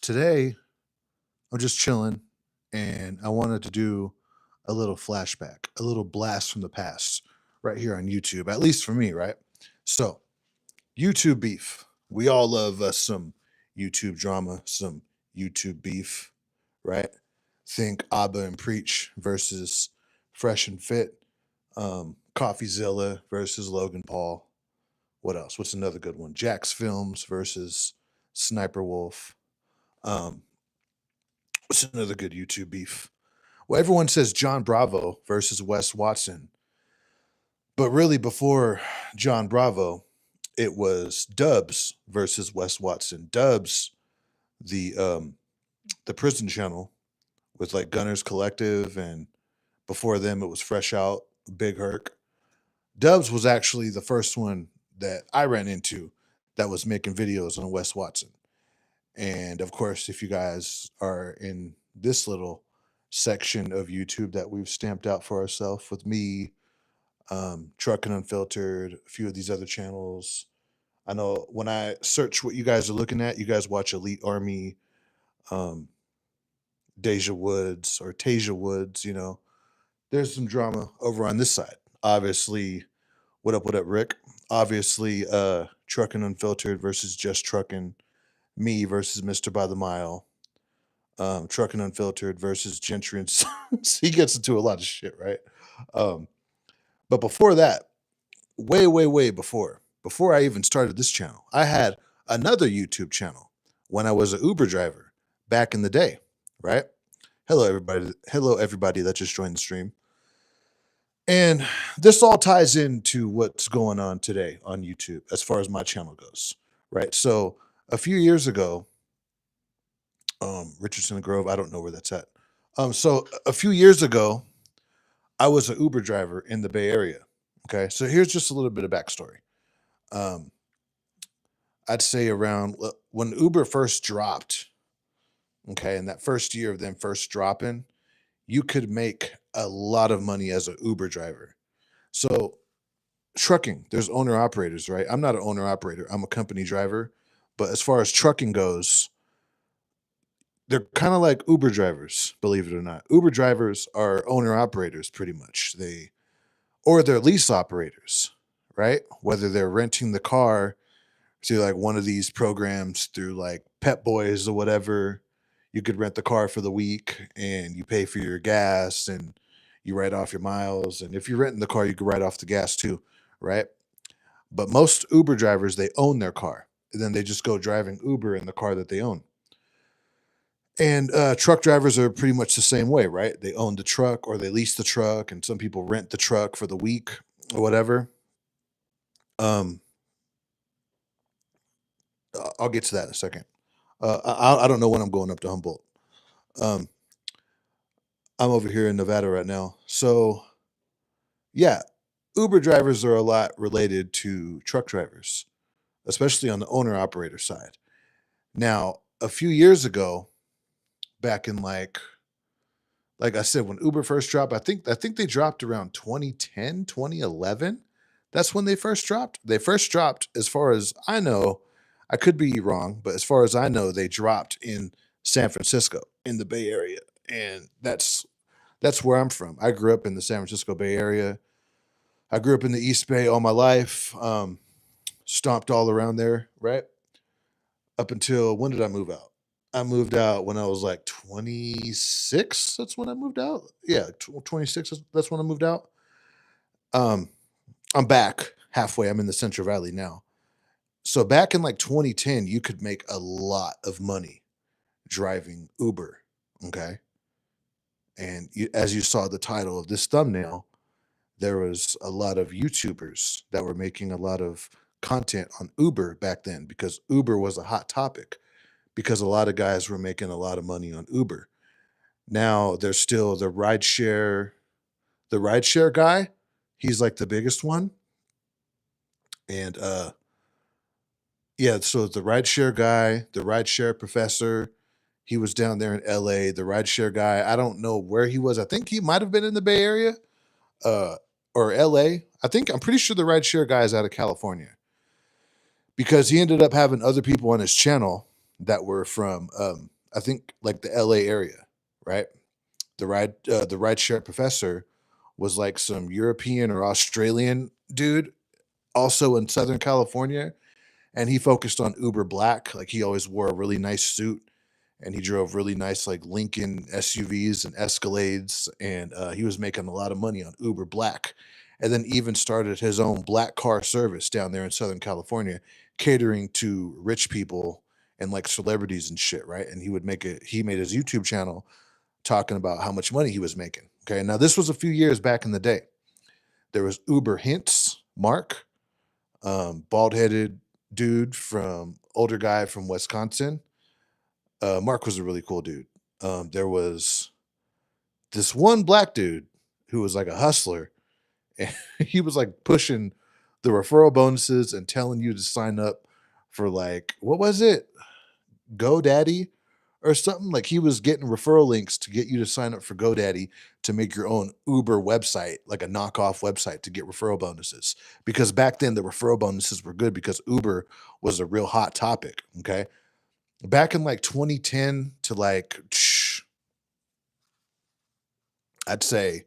Today, I'm just chilling and I wanted to do a little flashback, a little blast from the past right here on YouTube, at least for me, right? So, YouTube beef. We all love us some YouTube drama, some YouTube beef, right? Think Abba and Preach versus Fresh and Fit, CoffeeZilla versus Logan Paul. What else? What's another good one? Jack's Films versus Sniper Wolf. Um, what's another good YouTube beef? Well, everyone says John Bravo versus Wes Watson, but really before John Bravo, it was Dubs versus Wes Watson. Dubs, the the prison channel with like Gunners Collective, and before them it was Fresh Out, Big Herc. Dubs was actually the first one that I ran into that was making videos on Wes Watson. And of course, if you guys are in this little section of YouTube that we've stamped out for ourselves with me, Trucking Unfiltered, a few of these other channels. I know when I search what you guys are looking at, you guys watch Elite Army, um, Deja Woods or Tasia Woods, there's some drama over on this side. Obviously, what up, Rick? Obviously, Trucking Unfiltered versus Just Trucking, me versus Mr. By the Mile, Trucking Unfiltered versus Gentry and Sons. He gets into a lot of shit, right? Um, but before that, way, way, way before I even started this channel, I had another YouTube channel when I was an Uber driver back in the day, right? Hello, everybody. Hello, everybody that just joined the stream. And this all ties into what's going on today on YouTube as far as my channel goes, right? So a few years ago, Richardson Grove, I don't know where that's at. So a few years ago, I was an Uber driver in the Bay Area. Okay, so here's just a little bit of backstory. Um, I'd say around when Uber first dropped, okay, in that first year of them first dropping, you could make a lot of money as an Uber driver. So trucking, there's owner operators, right? I'm not an owner operator, I'm a company driver. But as far as trucking goes, they're kind of like Uber drivers, believe it or not. Uber drivers are owner operators pretty much. Or they're lease operators, right? Whether they're renting the car through like one of these programs through like Pep Boys or whatever. You could rent the car for the week and you pay for your gas and you write off your miles. And if you're renting the car, you could write off the gas too, right? But most Uber drivers, they own their car. And then they just go driving Uber in the car that they own. And truck drivers are pretty much the same way, right? They own the truck or they lease the truck, and some people rent the truck for the week or whatever. Um, I'll get to that in a second. I don't know when I'm going up to Humboldt. Um, I'm over here in Nevada right now. So, yeah, Uber drivers are a lot related to truck drivers, especially on the owner operator side. Now, a few years ago, back in like I said, when Uber first dropped, I think they dropped around 2010, 2011. That's when they first dropped. They first dropped, as far as I know, I could be wrong, but as far as I know, they dropped in San Francisco in the Bay Area. And that's where I'm from. I grew up in the San Francisco Bay Area. I grew up in the East Bay all my life. Stomped all around there, right? Up until when did I move out? I moved out when I was like 26. That's when I moved out. Yeah, 26. That's when I moved out. Um, I'm back halfway. I'm in the Central Valley now. So back in like 2010, you could make a lot of money driving Uber. Okay. And as you saw the title of this thumbnail, there was a lot of YouTubers that were making a lot of content on Uber back then because Uber was a hot topic because a lot of guys were making a lot of money on Uber. Now there's still the rideshare guy. He's like the biggest one. And yeah, so the rideshare guy, the rideshare professor, he was down there in LA. The rideshare guy, I don't know where he was. I think he might have been in the Bay Area uh, or LA. I'm pretty sure the rideshare guy is out of California because he ended up having other people on his channel that were from I think like the LA area, right? The rideshare professor was like some European or Australian dude, also in Southern California, and he focused on Uber Black. Like he always wore a really nice suit, and he drove really nice like Lincoln SUVs and Escalades, and he was making a lot of money on Uber Black, and then even started his own black car service down there in Southern California, catering to rich people and like celebrities and shit, right? And he would make it. He made his YouTube channel talking about how much money he was making. Okay, now this was a few years back in the day. There was Uber Hints, Mark, bald headed dude from older guy from Wisconsin. Mark was a really cool dude. There was this one black dude who was like a hustler, and he was like pushing the referral bonuses and telling you to sign up for like what was it, GoDaddy or something. Like he was getting referral links to get you to sign up for GoDaddy to make your own Uber website, like a knockoff website to get referral bonuses. Because back then the referral bonuses were good because Uber was a real hot topic. Okay. Back in like 2010 to like, I'd say,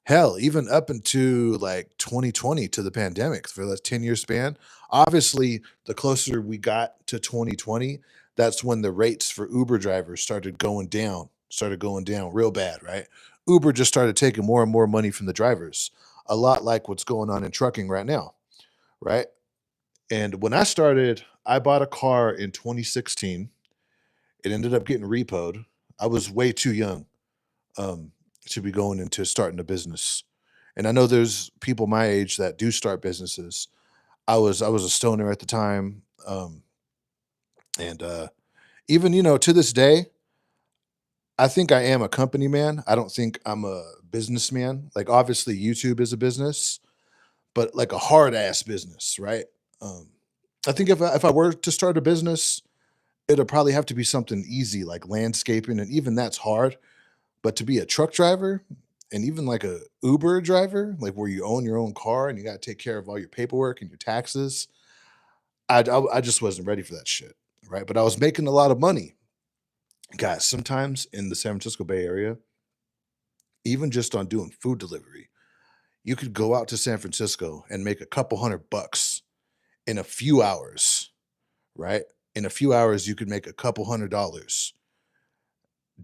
hell, even up into like 2020 to the pandemic for that 10-year span. Obviously, the closer we got to 2020, that's when the rates for Uber drivers started going down real bad, right? Uber just started taking more and more money from the drivers, a lot like what's going on in trucking right now, right? And when I started, I bought a car in 2016. It ended up getting repoed. I was way too young um, to be going into starting a business. And I know there's people my age that do start businesses. I was a stoner at the time, and even to this day, I think I am a company man. I don't think I'm a businessman. Like obviously, YouTube is a business, but like a hard ass business, right? Um, I think if I were to start a business, it'll probably have to be something easy like landscaping, and even that's hard. But to be a truck driver and even like a Uber driver, like where you own your own car and you got to take care of all your paperwork and your taxes, I just wasn't ready for that shit, right? But I was making a lot of money, guys. Sometimes in the San Francisco Bay Area, even just on doing food delivery, you could go out to San Francisco and make a couple $100 in a few hours, right? In a few hours, you could make a couple $100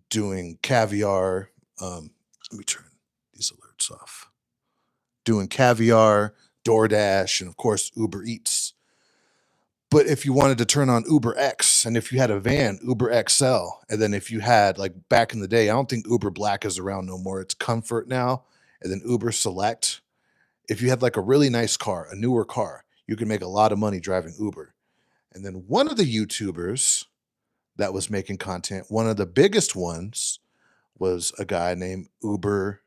doing caviar. Let me turn these alerts off. Doing caviar, DoorDash, and of course Uber Eats. But if you wanted to turn on Uber X, and if you had a van, Uber XL, and then if you had like back in the day, I don't think Uber Black is around no more. It's Comfort now, and then Uber Select. If you had like a really nice car, a newer car, you could make a lot of money driving Uber. And then one of the YouTubers that was making content, one of the biggest ones, was a guy named Uberman.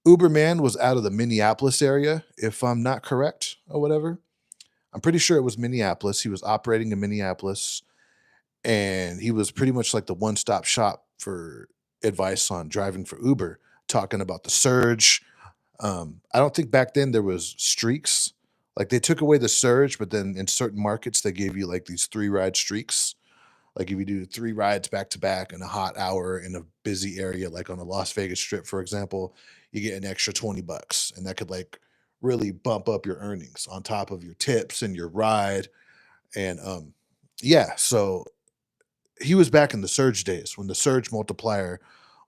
Uberman was out of the Minneapolis area, if I'm not correct or whatever. I'm pretty sure it was Minneapolis. He was operating in Minneapolis, and he was pretty much like the one-stop shop for advice on driving for Uber, talking about the surge. I don't think back then there was streaks. Like they took away the surge, but then in certain markets they gave you like these 3 ride streaks. Like if you do 3 rides back to back in a hot hour in a busy area, like on the Las Vegas Strip, for example, you get an extra $20, and that could like really bump up your earnings on top of your tips and your ride. And yeah, so he was back in the surge days when the surge multiplier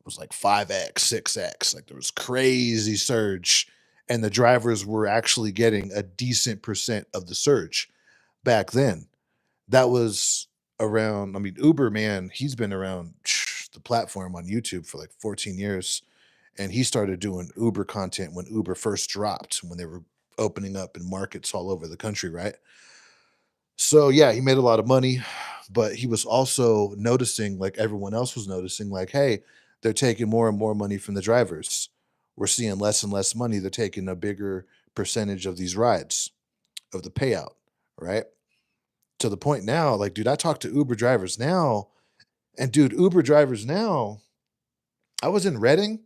was like 5x, 6x. Like there was crazy surge, and the drivers were actually getting a decent percent of the surge back then. That was around, I mean, Uber, man, he's been around the platform on YouTube for like 14 years. And he started doing Uber content when Uber first dropped, when they were opening up in markets all over the country, right? So yeah, he made a lot of money, but he was also noticing, like everyone else was noticing, like, hey, they're taking more and more money from the drivers. We're seeing less and less money. They're taking a bigger percentage of these rides, of the payout, right? To the point now, like, dude, I talk to Uber drivers now, and dude, Uber drivers now, I was in Reading,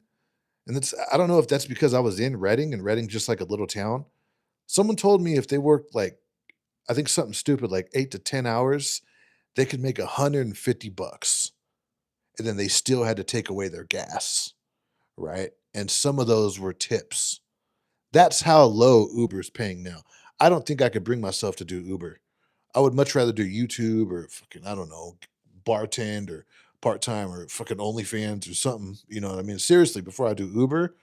and I don't know if that's because I was in Reading, and Reading just like a little town. Someone told me if they worked like, I think something stupid like 8 to 10 hours, they could make 150 bucks and then they still had to take away their gas, right? And some of those were tips. That's how low Uber's paying now. I don't think I could bring myself to do Uber. I would much rather do YouTube or fucking, I don't know, bartend or part-time or fucking OnlyFans or something. You know what I mean? Seriously, before I do Uber.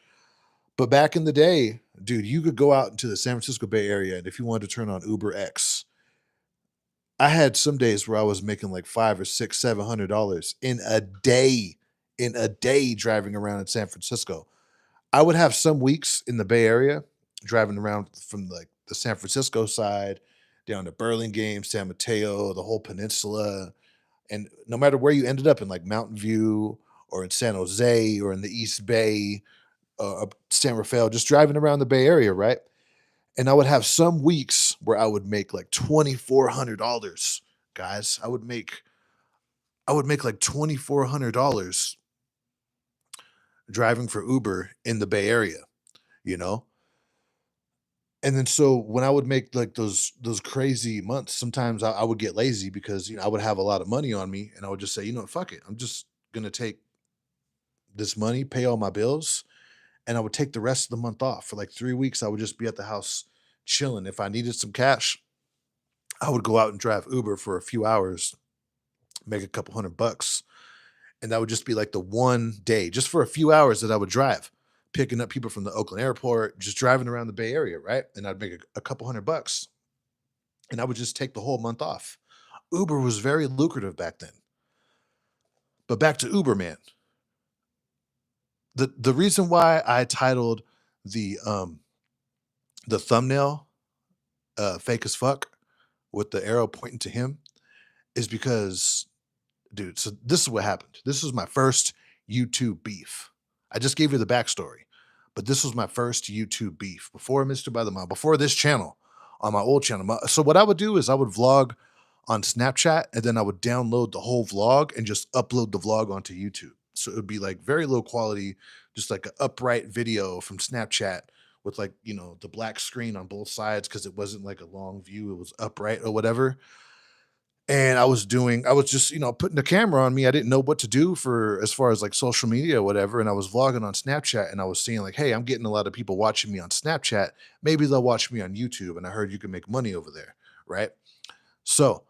But back in the day, dude, you could go out into the San Francisco Bay Area and if you wanted to turn on Uber X, I had some days where I was making like five or six, $700 in a day driving around in San Francisco. I would have some weeks in the Bay Area driving around from like the San Francisco side down to Burlingame, San Mateo, the whole peninsula. And no matter where you ended up in like Mountain View or in San Jose or in the East Bay, up San Rafael, just driving around the Bay Area, right? And I would have some weeks where I would make like $2,400, guys. I would make like $2,400 driving for Uber in the Bay Area, you know? And then so when I would make like those crazy months, sometimes I would get lazy because I would have a lot of money on me and I would just say, you know what, fuck it. I'm just gonna take this money, pay all my bills, and I would take the rest of the month off. For like 3 weeks, I would just be at the house chilling. If I needed some cash, I would go out and drive Uber for a few hours, make a couple $100, and that would just be like the one day, just for a few hours that I would drive, picking up people from the Oakland airport, just driving around the Bay Area, right? And I'd make a couple $100, and I would just take the whole month off. Uber was very lucrative back then. But back to Uberman. The reason why I titled the thumbnail fake as fuck with the arrow pointing to him is because, dude, so this is what happened. This was my first YouTube beef. I just gave you the backstory, but this was my first YouTube beef before Mr. By the Mile, before this channel, on my old channel. So what I would do is I would vlog on Snapchat and then I would download the whole vlog and just upload the vlog onto YouTube. So it would be like very low quality, just like an upright video from Snapchat with like, the black screen on both sides because it wasn't like a long view, it was upright or whatever. And I was just, putting the camera on me. I didn't know what to do for as far as like social media or whatever. And I was vlogging on Snapchat and I was seeing like, hey, I'm getting a lot of people watching me on Snapchat. Maybe they'll watch me on YouTube. And I heard you can make money over there. Right. So,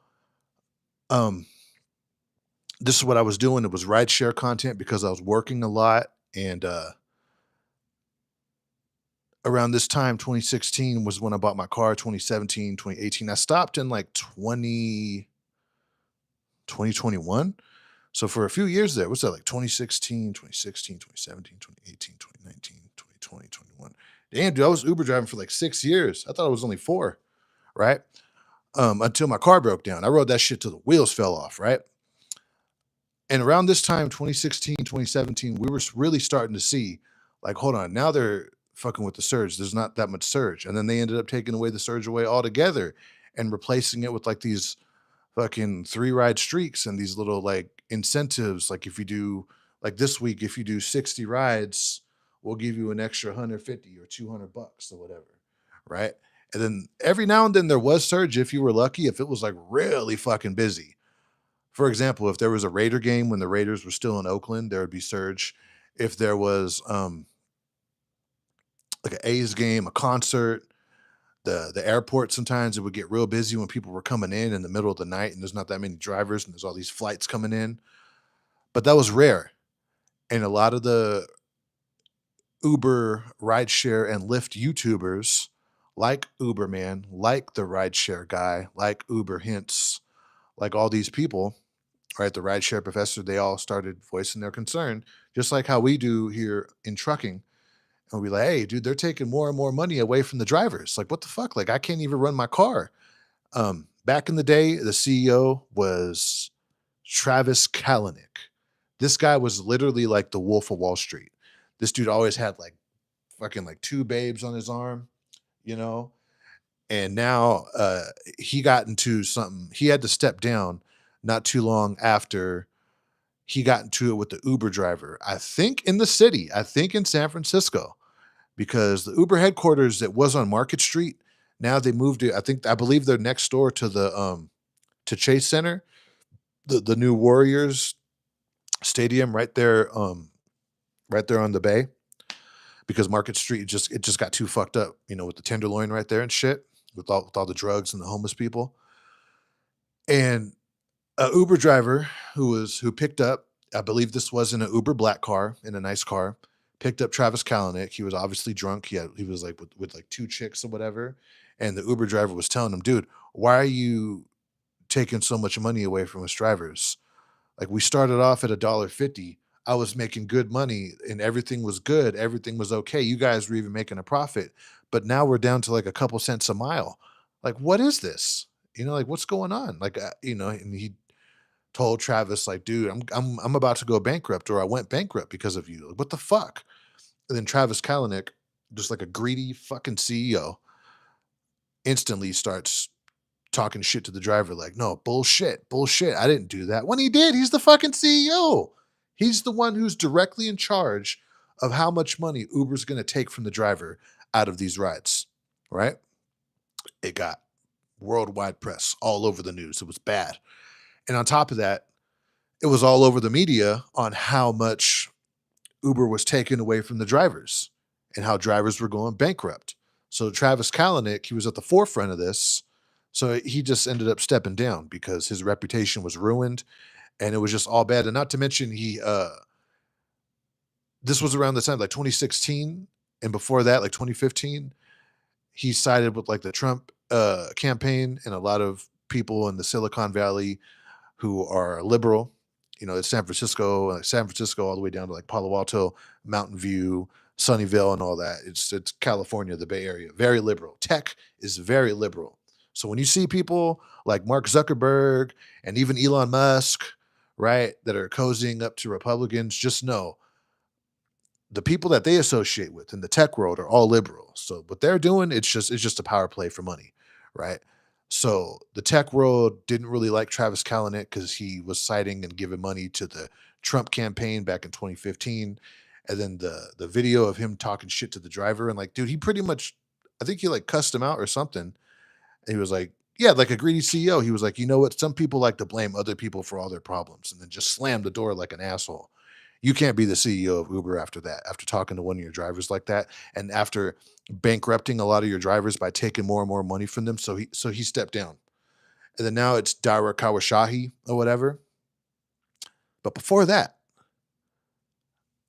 um, this is what I was doing. It was rideshare content because I was working a lot. And around this time, 2016 was when I bought my car, 2017, 2018. I stopped in like 2021. So for a few years there, what's that, like 2016, 2016, 2017, 2018, 2019, 2020, 21. Damn, dude, I was Uber driving for like 6 years. I thought it was only 4, right? Until my car broke down. I rode that shit till the wheels fell off, right? And around this time, 2016, 2017, we were really starting to see, like, hold on, now they're fucking with the surge. There's not that much surge. And then they ended up taking away the surge away altogether and replacing it with like these fucking 3 ride streaks and these little like incentives. Like if you do like this week, if you do 60 rides, we'll give you an extra 150 or $200 or whatever. Right. And then every now and then there was surge if you were lucky, if it was like really fucking busy. For example, if there was a Raider game when the Raiders were still in Oakland, there would be surge. If there was like an A's game, a concert, the airport, sometimes it would get real busy when people were coming in the middle of the night and there's not that many drivers and there's all these flights coming in. But that was rare. And a lot of the Uber, rideshare, and Lyft YouTubers, like Uberman, like the rideshare guy, like Uber Hints, like all these people, right? The rideshare professor, they all started voicing their concern, just like how we do here in trucking. And we'll be like, hey, dude, they're taking more and more money away from the drivers. Like, what the fuck? Like, I can't even run my car. Back in the day, the CEO was Travis Kalanick. This guy was literally like the Wolf of Wall Street. This dude always had like fucking like 2 babes on his arm, you know? And now he got into something. He had to step down not too long after he got into it with the Uber driver. I think in the city, I think in San Francisco, because the Uber headquarters that was on Market Street, now they moved it. I believe they're next door to the to Chase Center. the new Warriors stadium right there on the bay, because Market Street just got too fucked up, with the Tenderloin right there and shit, with all the drugs and the homeless people. And a Uber driver who picked up, I believe this was in an Uber black car, in a nice car, picked up Travis Kalanick. He was obviously drunk. He was like with like two chicks or whatever. And the Uber driver was telling him, dude, why are you taking so much money away from us drivers? Like, we started off at $1.50. I was making good money and everything was good. Everything was okay. You guys were even making a profit. But now we're down to like a couple cents a mile. Like, what is this? Like, what's going on? Like, and he told Travis, like, dude, I'm about to go bankrupt, or I went bankrupt because of you. Like, what the fuck? And then Travis Kalanick, just like a greedy fucking CEO, instantly starts talking shit to the driver, like, no, bullshit, bullshit. I didn't do that. When he did, he's the fucking CEO. He's the one who's directly in charge of how much money Uber's going to take from the driver out of these rides, right? It got worldwide press, all over the news. It was bad. And on top of that, it was all over the media on how much Uber was taken away from the drivers and how drivers were going bankrupt. So Travis Kalanick, he was at the forefront of this. So he just ended up stepping down because his reputation was ruined and it was just all bad. And not to mention, this was around the time, like 2016, and before that, like 2015, he sided with like the Trump campaign, and a lot of people in the Silicon Valley who are liberal. It's San Francisco, all the way down to like Palo Alto, Mountain View, Sunnyvale, and all that. It's California, the Bay Area, very liberal. Tech is very liberal. So when you see people like Mark Zuckerberg and even Elon Musk, right, that are cozying up to Republicans, just know the people that they associate with in the tech world are all liberal. So what they're doing, it's just a power play for money, right? So the tech world didn't really like Travis Kalanick because he was citing and giving money to the Trump campaign back in 2015. And then the video of him talking shit to the driver, and like, dude, he pretty much, I think he like cussed him out or something. And he was like, yeah, like a greedy CEO. He was like, you know what? Some people like to blame other people for all their problems, and then just slammed the door like an asshole. You can't be the CEO of Uber after that, after talking to one of your drivers like that, and after bankrupting a lot of your drivers by taking more and more money from them. So he stepped down. And then now it's Dara Kawashahi or whatever. But before that,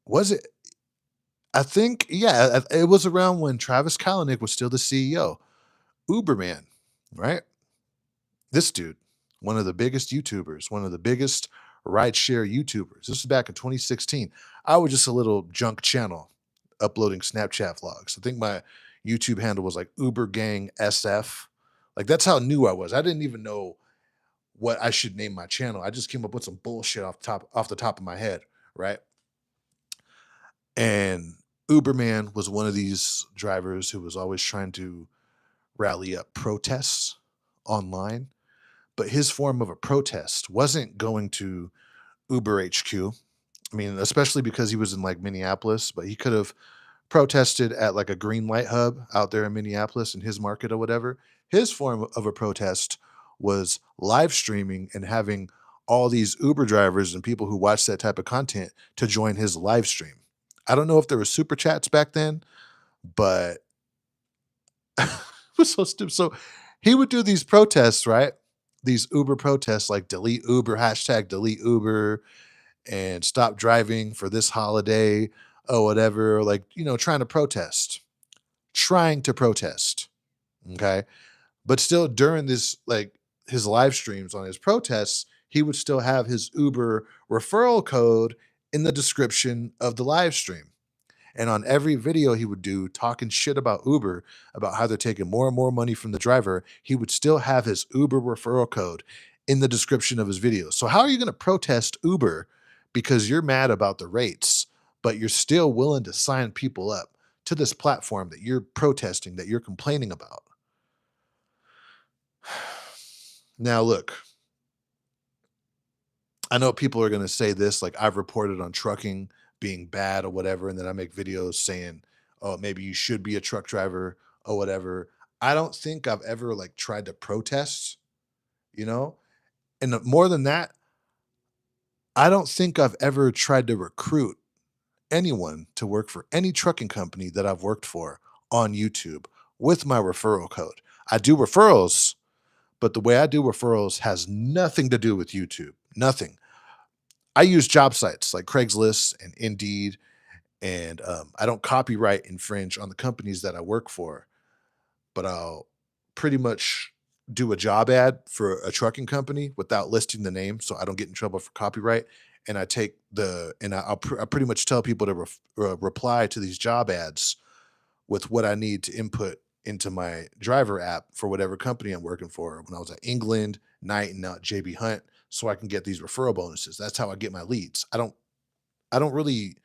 was it? I think, yeah, it was around when Travis Kalanick was still the CEO. Uberman, right? This dude, one of the biggest YouTubers, one of the biggest rideshare YouTubers. This was back in 2016. I was just a little junk channel uploading Snapchat vlogs. I think my YouTube handle was like Uber Gang SF. Like, that's how new I was. I didn't even know what I should name my channel. I just came up with some bullshit off the top of my head, right? And Uberman was one of these drivers who was always trying to rally up protests online. But his form of a protest wasn't going to Uber HQ. I mean, especially because he was in like Minneapolis, but he could have protested at like a green light hub out there in Minneapolis in his market or whatever. His form of a protest was live streaming and having all these Uber drivers and people who watch that type of content to join his live stream. I don't know if there were super chats back then, but it was so stupid. So he would do these protests, right? These Uber protests, like delete Uber, hashtag delete Uber, and stop driving for this holiday or whatever, like, trying to protest, trying to protest. Okay. But still, during this, like his live streams on his protests, he would still have his Uber referral code in the description of the live stream. And on every video he would do talking shit about Uber, about how they're taking more and more money from the driver, he would still have his Uber referral code in the description of his videos. So how are you going to protest Uber because you're mad about the rates, but you're still willing to sign people up to this platform that you're protesting, that you're complaining about? Now, look, I know people are going to say this, like, I've reported on trucking being bad or whatever, and then I make videos saying, oh, maybe you should be a truck driver or whatever. I don't think I've ever like tried to protest, you know? And more than that, I don't think I've ever tried to recruit anyone to work for any trucking company that I've worked for on YouTube with my referral code. I do referrals, but the way I do referrals has nothing to do with YouTube. Nothing. I use job sites like Craigslist and Indeed, and I don't copyright infringe on the companies that I work for, but I'll pretty much do a job ad for a trucking company without listing the name, so I don't get in trouble for copyright. And I take the and I pretty much tell people to reply to these job ads with what I need to input into my driver app for whatever company I'm working for. When I was at England, Knight, and now at JB Hunt, so I can get these referral bonuses. That's how I get my leads. I don't really.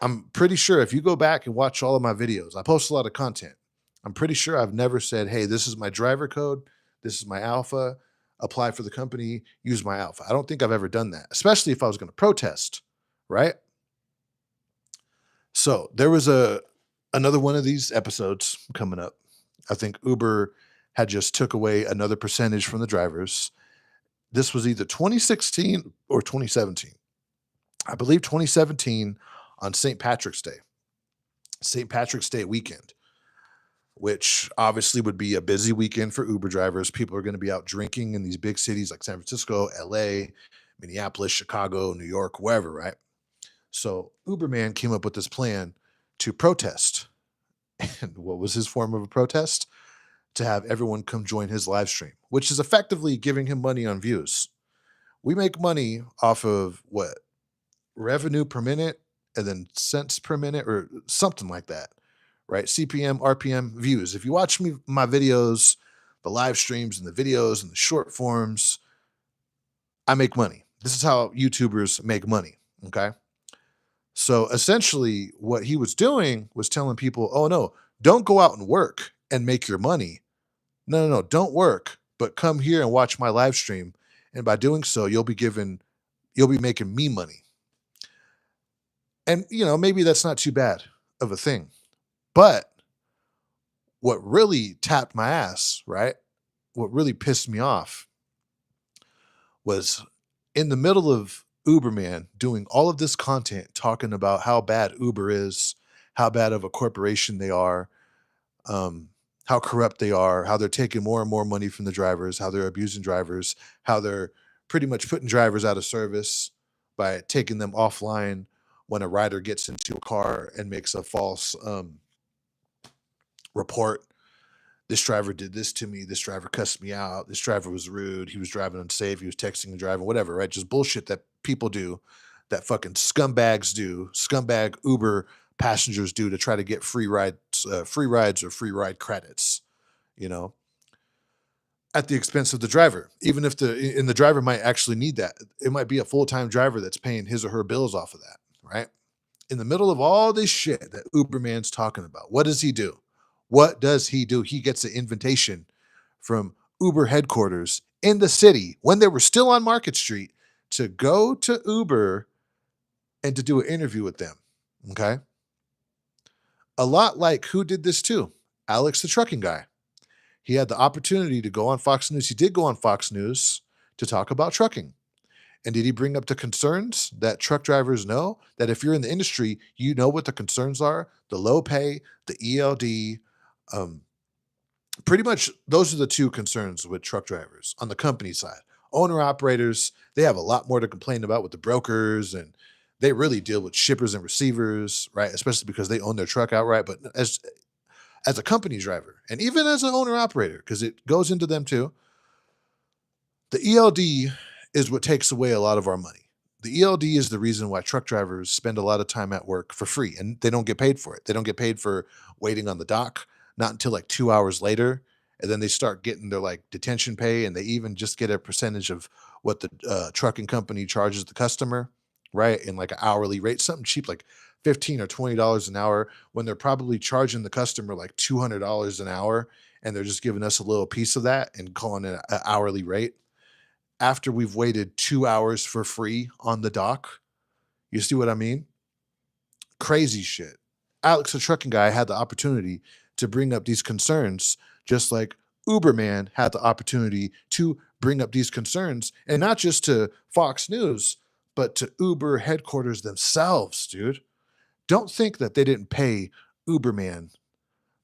I'm pretty sure if you go back and watch all of my videos, I post a lot of content. I'm pretty sure I've never said, "Hey, this is my driver code. This is my alpha. Apply for the company. Use my alpha." I don't think I've ever done that, especially if I was going to protest, right? So there was a another one of these episodes coming up. I think Uber had just took away another percentage from the drivers. This was either 2016 or 2017. I believe 2017 on St. Patrick's Day, St. Patrick's Day weekend, which obviously would be a busy weekend for Uber drivers. People are going to be out drinking in these big cities like San Francisco, LA, Minneapolis, Chicago, New York, wherever, right? So Uberman came up with this plan to protest. And what was his form of a protest? To have everyone come join his live stream, which is effectively giving him money on views. We make money off of what? Revenue per minute and then cents per minute or something like that, right? CPM, RPM, views. If you watch my videos, the live streams and the videos and the short forms, I make money. This is how YouTubers make money. Okay. So essentially, what he was doing was telling people, oh no, don't go out and work and make your money. No, no, no, don't work, but come here and watch my live stream. And by doing so, you'll be making me money. And maybe that's not too bad of a thing. But what really tapped my ass, right? What really pissed me off was in the middle of Uberman doing all of this content talking about how bad Uber is, how bad of a corporation they are, how corrupt they are, how they're taking more and more money from the drivers, how they're abusing drivers, how they're pretty much putting drivers out of service by taking them offline when a rider gets into a car and makes a false report. This driver did this to me. This driver cussed me out. This driver was rude. He was driving unsafe. He was texting and driving, whatever, right? Just bullshit that people do, that fucking scumbags do, scumbag Uber passengers do to try to get free rides or free ride credits, you know, at the expense of the driver. Even if the driver might actually need that. It might be a full-time driver that's paying his or her bills off of that, right? In the middle of all this shit that Uberman's talking about, what does he do? What does he do? He gets an invitation from Uber headquarters in the city when they were still on Market Street to go to Uber and to do an interview with them. Okay. A lot like who did this too? Alex, the trucking guy. He had the opportunity to go on Fox News. He did go on Fox News to talk about trucking. And did he bring up the concerns that truck drivers know? That if you're in the industry, you know what the concerns are: the low pay, the ELD. Pretty much those are the two concerns with truck drivers on the company side. Owner operators, they have a lot more to complain about with the brokers, and they really deal with shippers and receivers, right? Especially because they own their truck outright. But as a company driver, and even as an owner operator, because it goes into them too, the ELD is what takes away a lot of our money. The ELD is the reason why truck drivers spend a lot of time at work for free, and they don't get paid for it. They don't get paid for waiting on the dock, not until like 2 hours later. And then they start getting their like detention pay, and they even just get a percentage of what the trucking company charges the customer, right? In like an hourly rate, something cheap, like $15 or $20 an hour, when they're probably charging the customer like $200 an hour, and they're just giving us a little piece of that and calling it an hourly rate after we've waited 2 hours for free on the dock. You see what I mean? Crazy shit. Alex, the trucking guy, had the opportunity to bring up these concerns, just like Uberman had the opportunity to bring up these concerns, and not just to Fox News, but to Uber headquarters themselves, dude. Don't think that they didn't pay Uberman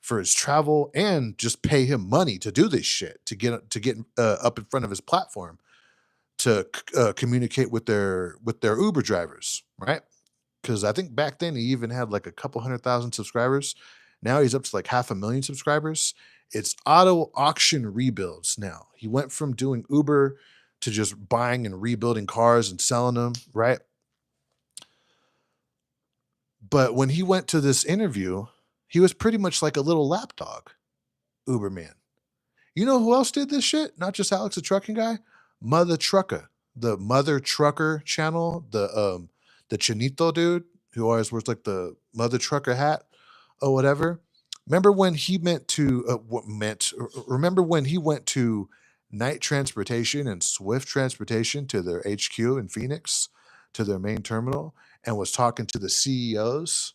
for his travel and just pay him money to do this shit to get up in front of his platform to communicate with their Uber drivers, right? Because I think back then he even had like a couple 100,000 subscribers. Now he's up to like 500,000 subscribers. It's auto auction rebuilds now. He went from doing Uber to just buying and rebuilding cars and selling them, right? But when he went to this interview, he was pretty much like a little lapdog, Uberman. You know who else did this shit? Not just Alex the trucking guy, Mother Trucker, the Mother Trucker channel, the Chinito dude who always wears like the Mother Trucker hat or whatever. Remember when he remember when he went to Night Transportation and Swift Transportation to their HQ in Phoenix, to their main terminal, and was talking to the CEOs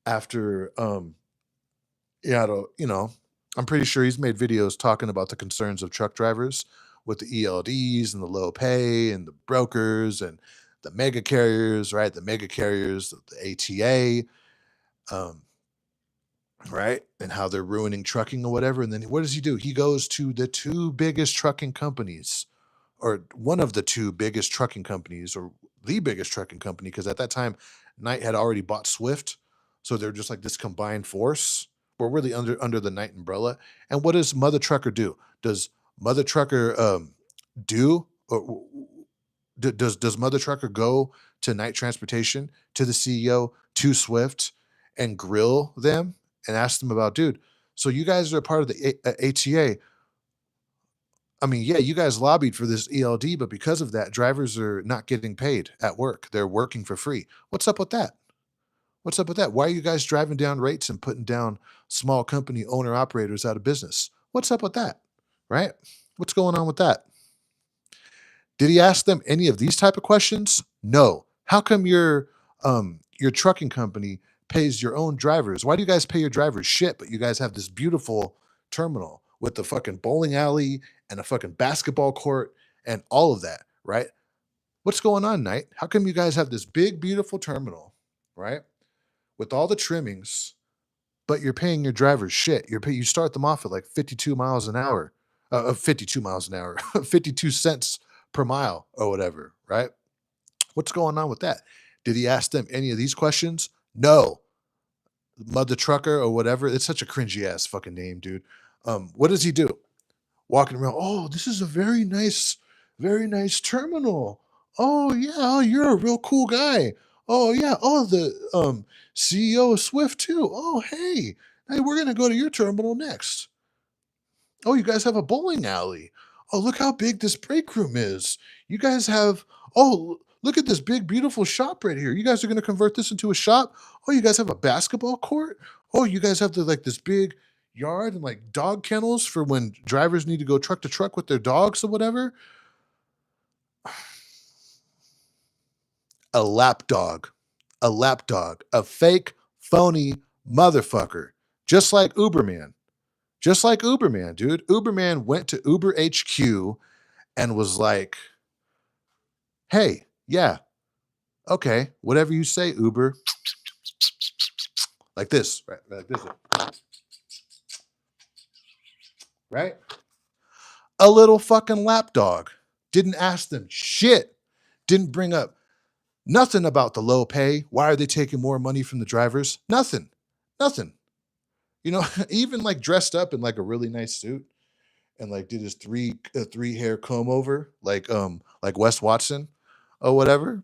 after yeah, I'm pretty sure he's made videos talking about the concerns of truck drivers with the ELDs and the low pay and the brokers and the mega carriers, right? The mega carriers, the ATA, um, right? And how they're ruining trucking or whatever. And then what does he do? He goes to the two biggest trucking companies, or one of the two biggest trucking companies, or the biggest trucking company, because at that time, Knight had already bought Swift. So they're just like this combined force. We're really under the Knight umbrella. And what does Mother Trucker do? Does Mother Trucker do or does Mother Trucker go to Night Transportation, to the CEO, to Swift, and grill them and ask them about, dude, so you guys are a part of the ATA. I mean, yeah, you guys lobbied for this ELD, but because of that, drivers are not getting paid at work. They're working for free. What's up with that? What's up with that? Why are you guys driving down rates and putting down small company owner operators out of business? What's up with that? Right? What's going on with that? Did he ask them any of these type of questions? No. How come your trucking company pays your own drivers? Why do you guys pay your drivers shit, but you guys have this beautiful terminal with the fucking bowling alley and a fucking basketball court and all of that, right? What's going on, Knight? How come you guys have this big, beautiful terminal, right? With all the trimmings, but you're paying your drivers shit. You start them off at like 52 miles an hour, 52 miles an hour, 52 cents per mile or whatever, right? What's going on with that? Did he ask them any of these questions? No. Mother Trucker or whatever. It's such a cringy ass fucking name, dude. What does he do? Walking around, oh, this is a very nice terminal. Oh yeah, oh, you're a real cool guy. Oh yeah, oh the CEO of Swift too. Oh hey, we're gonna go to your terminal next. Oh, you guys have a bowling alley. Oh, look how big this break room is. You guys have, oh, look at this big, beautiful shop right here. You guys are going to convert this into a shop. Oh, you guys have a basketball court. Oh, you guys have like this big yard and like dog kennels for when drivers need to go truck to truck with their dogs or whatever. A lap dog, a fake, phony motherfucker, just like Uberman. Just like Uberman, dude. Uberman went to Uber HQ and was like, hey, yeah, okay, whatever you say, Uber. Like this, right? Like this, right? A little fucking lapdog. Didn't ask them shit. Didn't bring up nothing about the low pay. Why are they taking more money from the drivers? Nothing. Nothing. You know, even like dressed up in like a really nice suit and like did his three hair comb over like Wes Watson or whatever,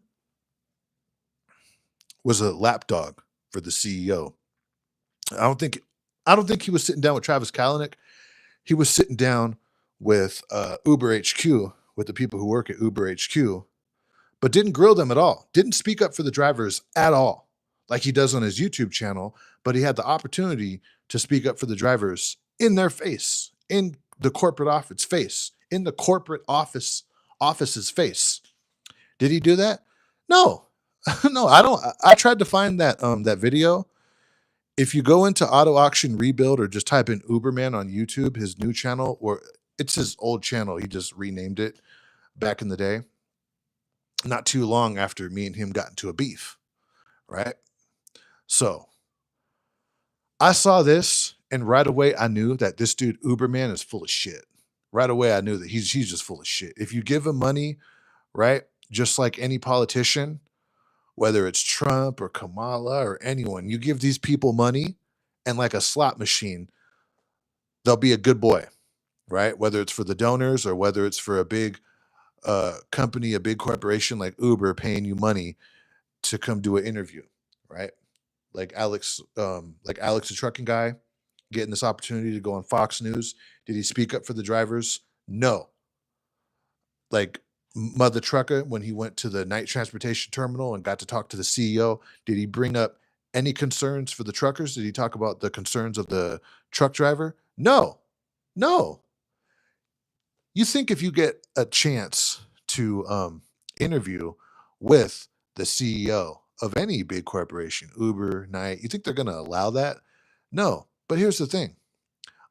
was a lapdog for the CEO. I don't think I don't think he was sitting down with Travis Kalanick. He was sitting down with Uber HQ, with the people who work at Uber HQ, but didn't grill them at all. Didn't speak up for the drivers at all, like he does on his YouTube channel. But he had the opportunity to speak up for the drivers in their face, in the corporate office face, in the corporate office's face. Did he do that? No, no. I don't. I tried to find that video. If you go into auto auction rebuild or just type in Uberman on YouTube, his new channel, or it's his old channel, he just renamed it back in the day. not too long after me and him got into a beef, right? So I saw this, and right away I knew that this dude Uberman is full of shit. Right away I knew that he's just full of shit. If you give him money, right, just like any politician, whether it's Trump or Kamala or anyone, you give these people money, and like a slot machine, they'll be a good boy, right? Whether it's for the donors or whether it's for a big company, a big corporation like Uber paying you money to come do an interview, right? Like Alex, the trucking guy, getting this opportunity to go on Fox News. Did he speak up for the drivers? No. Like Mother Trucker, when he went to the night transportation terminal and got to talk to the CEO, did he bring up any concerns for the truckers? Did he talk about the concerns of the truck driver? No. No. You think if you get a chance to interview with the CEO of any big corporation, Uber, Night, you think they're going to allow that? No. But here's the thing,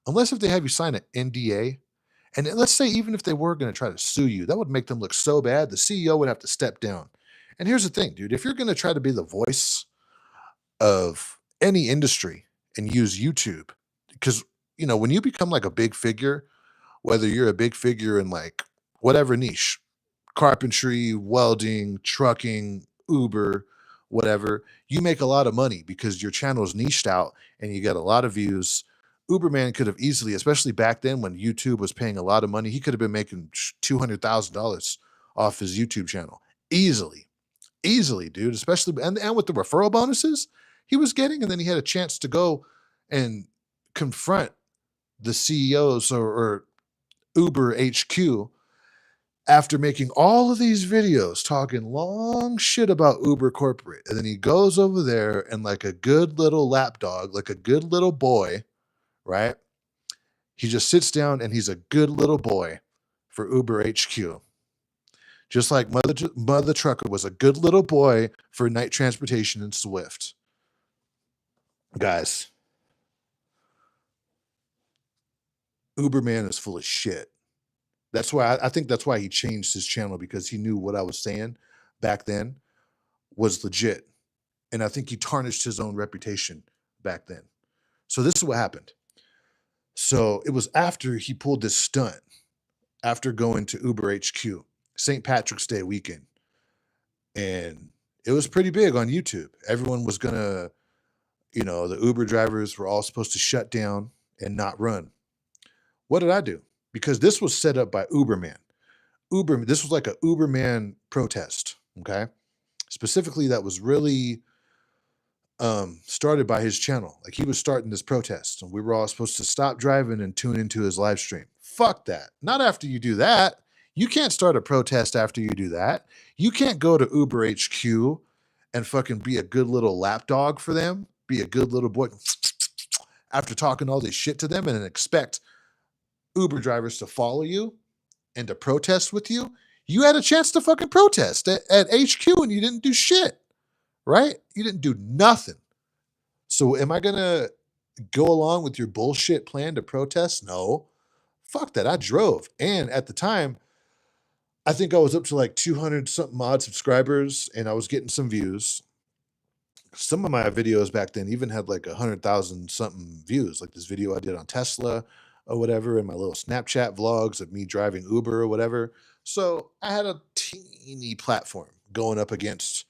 unless if they have you sign an NDA, and let's say even if they were going to try to sue you, that would make them look so bad. The CEO would have to step down. And here's the thing, dude, if you're going to try to be the voice of any industry and use YouTube, because, when you become like a big figure, whether you're a big figure in like whatever niche, carpentry, welding, trucking, Uber, whatever, you make a lot of money because your channel is niched out and you get a lot of views. Uberman could have easily, especially back then when YouTube was paying a lot of money, he could have been making $200,000 off his YouTube channel easily, easily, dude. Especially and with the referral bonuses he was getting, and then he had a chance to go and confront the CEOs or Uber HQ after making all of these videos talking long shit about Uber corporate. And then he goes over there and like a good little lapdog, like a good little boy, right? He just sits down and he's a good little boy for Uber HQ. Just like Mother Trucker was a good little boy for night transportation and Swift. Guys, Uberman is full of shit. That's why I think that's why he changed his channel, because he knew what I was saying back then was legit. And I think he tarnished his own reputation back then. So this is what happened. So it was after he pulled this stunt, after going to Uber HQ, St. Patrick's Day weekend. And it was pretty big on YouTube. Everyone was going to, the Uber drivers were all supposed to shut down and not run. What did I do? Because this was set up by Uberman. This was like a Uberman protest, okay? Specifically, that was really started by his channel. Like he was starting this protest, and we were all supposed to stop driving and tune into his live stream. Fuck that. Not after you do that. You can't start a protest after you do that. You can't go to Uber HQ and fucking be a good little lapdog for them, be a good little boy after talking all this shit to them, and then expect Uber drivers to follow you and to protest with you. You had a chance to fucking protest at HQ and you didn't do shit, right? You didn't do nothing. So am I going to go along with your bullshit plan to protest? No. Fuck that. I drove. And at the time, I think I was up to like 200 something odd subscribers and I was getting some views. Some of my videos back then even had like 100,000 something views, like this video I did on Tesla or whatever, and my little Snapchat vlogs of me driving Uber or whatever. So I had a teeny platform going up against,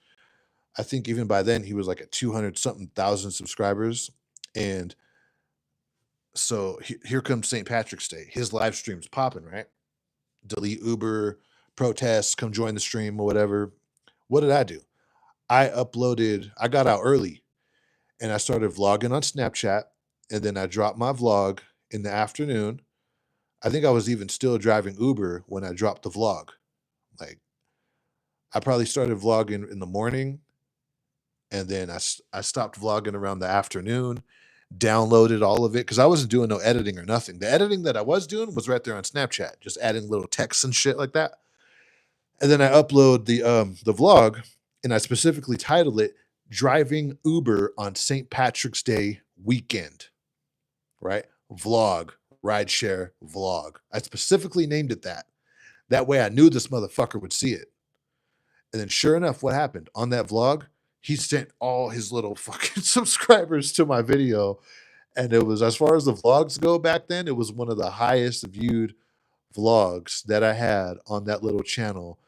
I think even by then he was like at 200 something thousand subscribers. And so here comes St. Patrick's Day. His live stream's popping, right? Delete Uber, protests, come join the stream or whatever. What did I do? I got out early and I started vlogging on Snapchat. And then I dropped my vlog in the afternoon. I think I was even still driving Uber when I dropped the vlog. Like I probably started vlogging in the morning, and then I stopped vlogging around the afternoon, downloaded all of it because I wasn't doing no editing or nothing. The editing that I was doing was right there on Snapchat, just adding little texts and shit like that. And then I upload the vlog, and I specifically titled it "Driving Uber on St. Patrick's Day Weekend." Right? Vlog, rideshare vlog. I specifically named it that. That way I knew this motherfucker would see it. And then sure enough, what happened? On that vlog, he sent all his little fucking subscribers to my video. And it was, as far as the vlogs go back then, it was one of the highest viewed vlogs that I had on that little channel.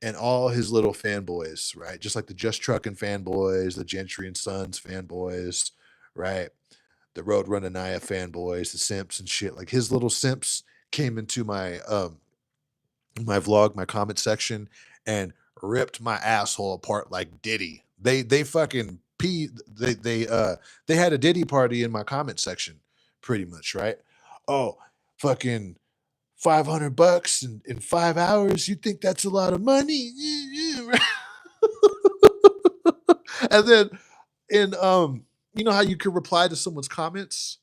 And all his little fanboys, right? Just like the Just Truckin' fanboys, the Gentry and Sons fanboys, right? The Roadrunner Naya fanboys, the simps and shit. Like his little simps came into my vlog, my comment section, and ripped my asshole apart like Diddy. They fucking they had a Diddy party in my comment section, pretty much, right? Oh, fucking $500 in 5 hours. You think that's a lot of money? Right? And then in you know how you can reply to someone's comments?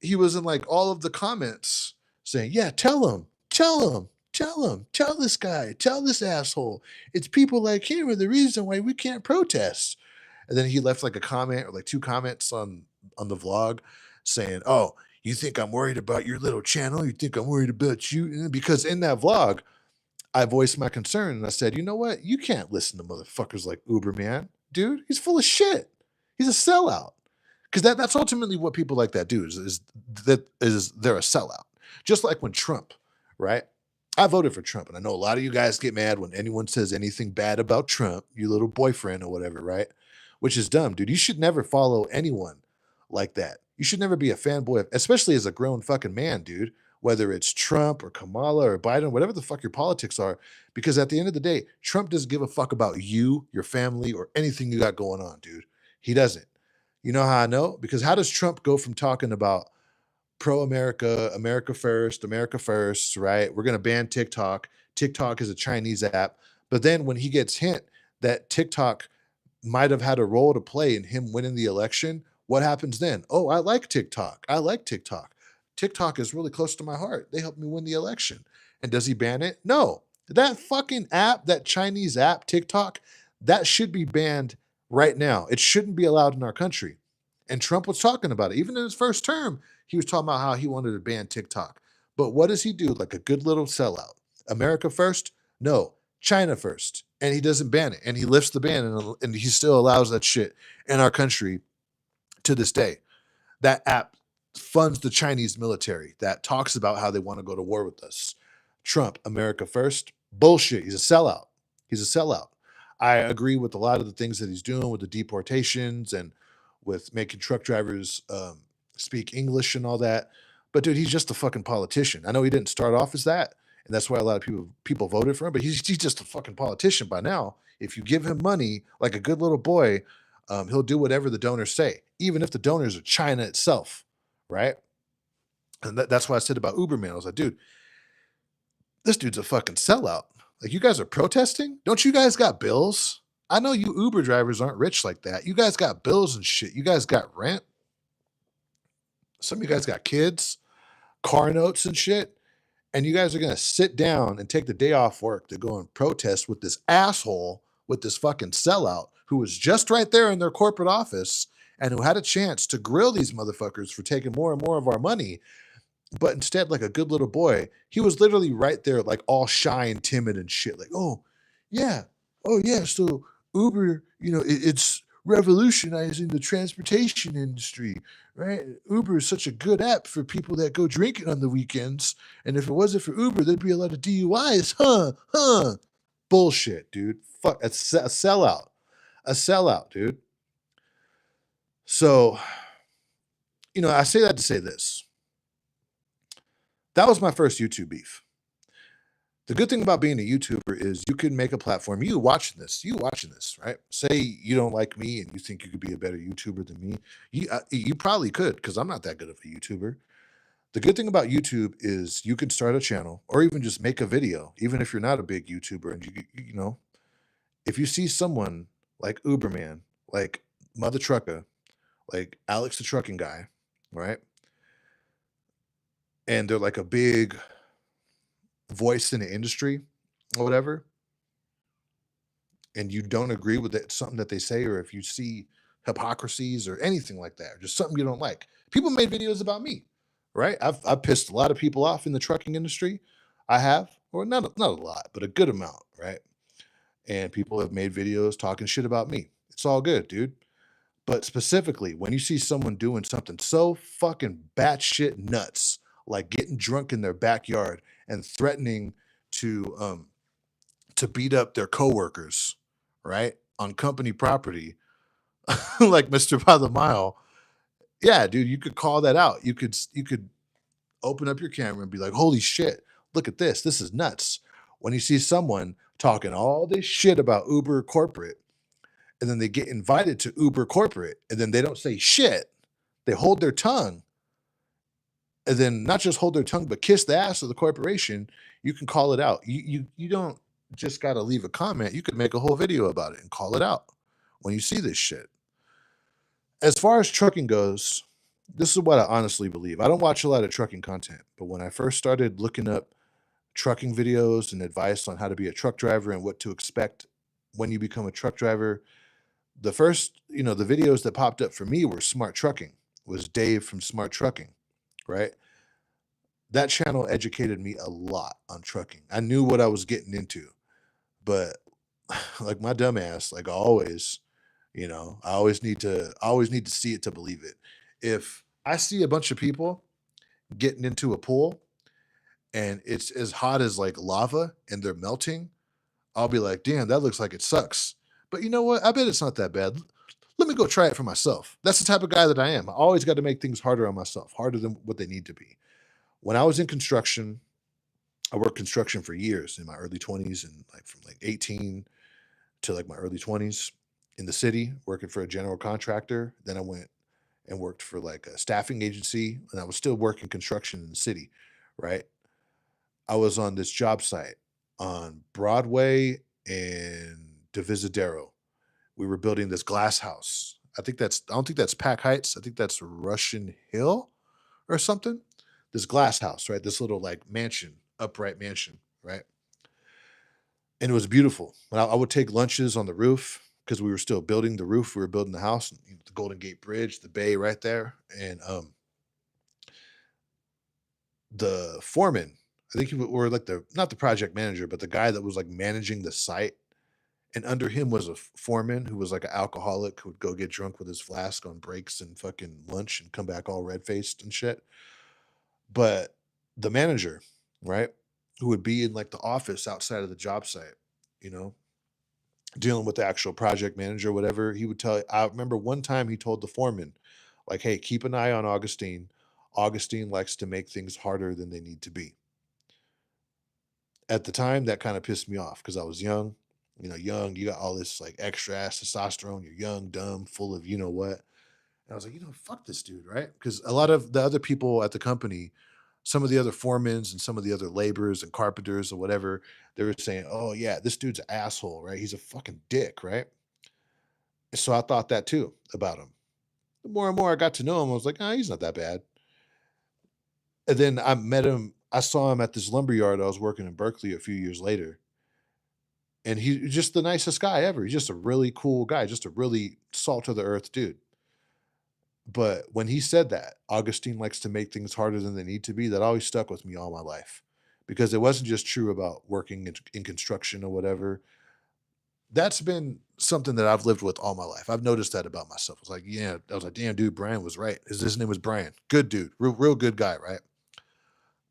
He was in like all of the comments saying, "Yeah, tell him, tell him, tell him, tell this guy, tell this asshole. It's people like him are the reason why we can't protest." And then he left like a comment or like 2 comments on the vlog saying, "Oh, you think I'm worried about your little channel? You think I'm worried about you?" Because in that vlog, I voiced my concern and I said, "You know what? You can't listen to motherfuckers like Uberman, dude. He's full of shit. He's a sellout." Because that's ultimately what people like that do is they're a sellout. Just like when Trump, right? I voted for Trump, and I know a lot of you guys get mad when anyone says anything bad about Trump, your little boyfriend or whatever, right? Which is dumb, dude. You should never follow anyone like that. You should never be a fanboy, especially as a grown fucking man, dude. Whether it's Trump or Kamala or Biden, whatever the fuck your politics are, because at the end of the day, Trump doesn't give a fuck about you, your family, or anything you got going on, dude. He doesn't. You know how I know? Because how does Trump go from talking about pro America, America first, right? We're going to ban TikTok. TikTok is a Chinese app. But then when he gets hint that TikTok might have had a role to play in him winning the election, what happens then? Oh, I like TikTok. I like TikTok. TikTok is really close to my heart. They helped me win the election. And does he ban it? No. That fucking app, that Chinese app, TikTok, that should be banned right now. It shouldn't be allowed in our country. And Trump was talking about it. Even in his first term, he was talking about how he wanted to ban TikTok. But what does he do? Like a good little sellout. America first? No. China first. And he doesn't ban it. And he lifts the ban and he still allows that shit in our country to this day. That app funds the Chinese military that talks about how they want to go to war with us. Trump, America first? Bullshit. He's a sellout. He's a sellout. I agree with a lot of the things that he's doing with the deportations and with making truck drivers speak English and all that. But dude, he's just a fucking politician. I know he didn't start off as that, and that's why a lot of people voted for him. But he's just a fucking politician by now. If you give him money like a good little boy, he'll do whatever the donors say, even if the donors are China itself, right? And that's why I said about Uberman. I was like, dude, this dude's a fucking sellout. Like, you guys are protesting? Don't you guys got bills? I know you Uber drivers aren't rich like that. You guys got bills and shit. You guys got rent. Some of you guys got kids, car notes and shit. And you guys are going to sit down and take the day off work to go and protest with this asshole, with this fucking sellout who was just right there in their corporate office and who had a chance to grill these motherfuckers for taking more and more of our money. But instead, like a good little boy, he was literally right there, like all shy and timid and shit. Like, oh, yeah. Oh, yeah. So Uber, it's revolutionizing the transportation industry, right? Uber is such a good app for people that go drinking on the weekends. And if it wasn't for Uber, there'd be a lot of DUIs. Huh. Bullshit, dude. Fuck. It's a sellout. A sellout, dude. So, I say that to say this. That was my first YouTube beef. The good thing about being a YouTuber is you can make a platform. You watching this, right? Say you don't like me and you think you could be a better YouTuber than me. You probably could, because I'm not that good of a YouTuber. The good thing about YouTube is you can start a channel or even just make a video, even if you're not a big YouTuber. And if you see someone like Uberman, like Mother Trucker, like Alex the Trucking Guy, right? And they're like a big voice in the industry or whatever, and you don't agree with it, something that they say, or if you see hypocrisies or anything like that, or just something you don't like. People made videos about me, right? I've pissed a lot of people off in the trucking industry. I have, or not a lot, but a good amount, right? and people have made videos talking shit about me. It's all good, dude. But specifically, when you see someone doing something so fucking batshit nuts, like getting drunk in their backyard and threatening to um to beat up their coworkers, right? On company property, like Mr. By the Mile. Yeah, dude, you could call that out. You could open up your camera and be like, "Holy shit, look at this. This is nuts." When you see someone talking all this shit about Uber corporate, and then they get invited to Uber corporate, and then they don't say shit. They hold their tongue, and then not just hold their tongue, but kiss the ass of the corporation. You can call it out. You don't just got to leave a comment. You could make a whole video about it and call it out when you see this shit. As far as trucking goes, this is what I honestly believe. I don't watch a lot of trucking content, but when I first started looking up trucking videos and advice on how to be a truck driver and what to expect when you become a truck driver, the first, the videos that popped up for me were Smart Trucking, was Dave from Smart Trucking, right? That channel educated me a lot on trucking. I knew what I was getting into, but like my dumbass, like always, I always need to see it to believe it. If I see a bunch of people getting into a pool and it's as hot as like lava and they're melting, I'll be like, damn, that looks like it sucks. But you know what? I bet it's not that bad. Let me go try it for myself. That's the type of guy that I am. I always got to make things harder on myself, harder than what they need to be. When I was in construction, I worked construction for years in my early 20s and like from like 18 to like my early 20s in the city, working for a general contractor. Then I went and worked for like a staffing agency, and I was still working construction in the city, right? I was on this job site on Broadway and Divisadero. We were building this glass house. I don't think that's Pack Heights. I think that's Russian Hill or something. This glass house, right? This little like mansion, upright mansion, right? And it was beautiful. When I would take lunches on the roof because we were still building the roof. We were building the house, and, the Golden Gate Bridge, the bay right there, and the foreman. I think or like the not the project manager, but the guy that was like managing the site. And under him was a foreman who was like an alcoholic who would go get drunk with his flask on breaks and fucking lunch and come back all red faced and shit. But the manager, right, who would be in like the office outside of the job site, you know, dealing with the actual project manager, whatever, he would tell. I remember one time he told the foreman, like, hey, keep an eye on Augustine. Augustine likes to make things harder than they need to be. At the time, that kind of pissed me off because I was young. Young, you got all this like extra ass testosterone. You're young, dumb, full of you know what. And I was like, fuck this dude, right? Because a lot of the other people at the company, some of the other foremans and some of the other laborers and carpenters or whatever, they were saying, oh, yeah, this dude's an asshole, right? He's a fucking dick, right? And so I thought that too about him. The more and more I got to know him, I was like, he's not that bad. And then I met him, I saw him at this lumber yard I was working in Berkeley a few years later. And he's just the nicest guy ever. He's just a really cool guy, just a really salt of the earth dude. But when he said that, Augustine likes to make things harder than they need to be, that always stuck with me all my life. Because it wasn't just true about working in construction or whatever. That's been something that I've lived with all my life. I've noticed that about myself. I was like, yeah, I was like, damn, dude, Brian was right. His name was Brian. Good dude, real good guy, right?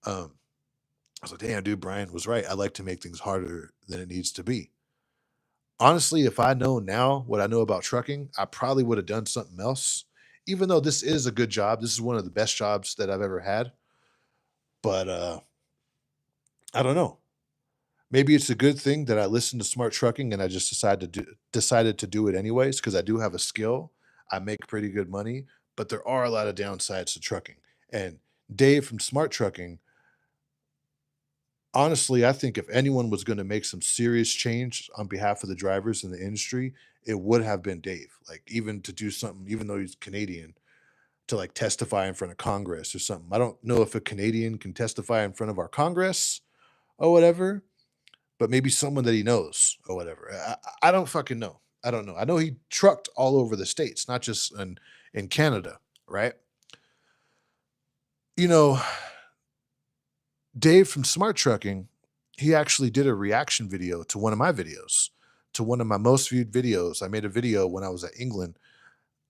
Um, I was like, damn, dude, Brian was right. I like to make things harder than it needs to be. Honestly, if I know now what I know about trucking, I probably would have done something else. Even though this is a good job, this is one of the best jobs that I've ever had. But I don't know. Maybe it's a good thing that I listened to Smart Trucking and I just decided to do it anyways because I do have a skill. I make pretty good money, but there are a lot of downsides to trucking. And Dave from Smart Trucking, honestly, I think if anyone was going to make some serious change on behalf of the drivers in the industry, it would have been Dave. Like even to do something, even though he's Canadian, to like testify in front of Congress or something. I don't know if a Canadian can testify in front of our Congress or whatever, but maybe someone that he knows or whatever. I don't fucking know. I don't know. I know he trucked all over the states, not just in Canada, right? You know, Dave from Smart Trucking, he actually did a reaction video to one of my videos to one of my most viewed videos. I made a video when I was at England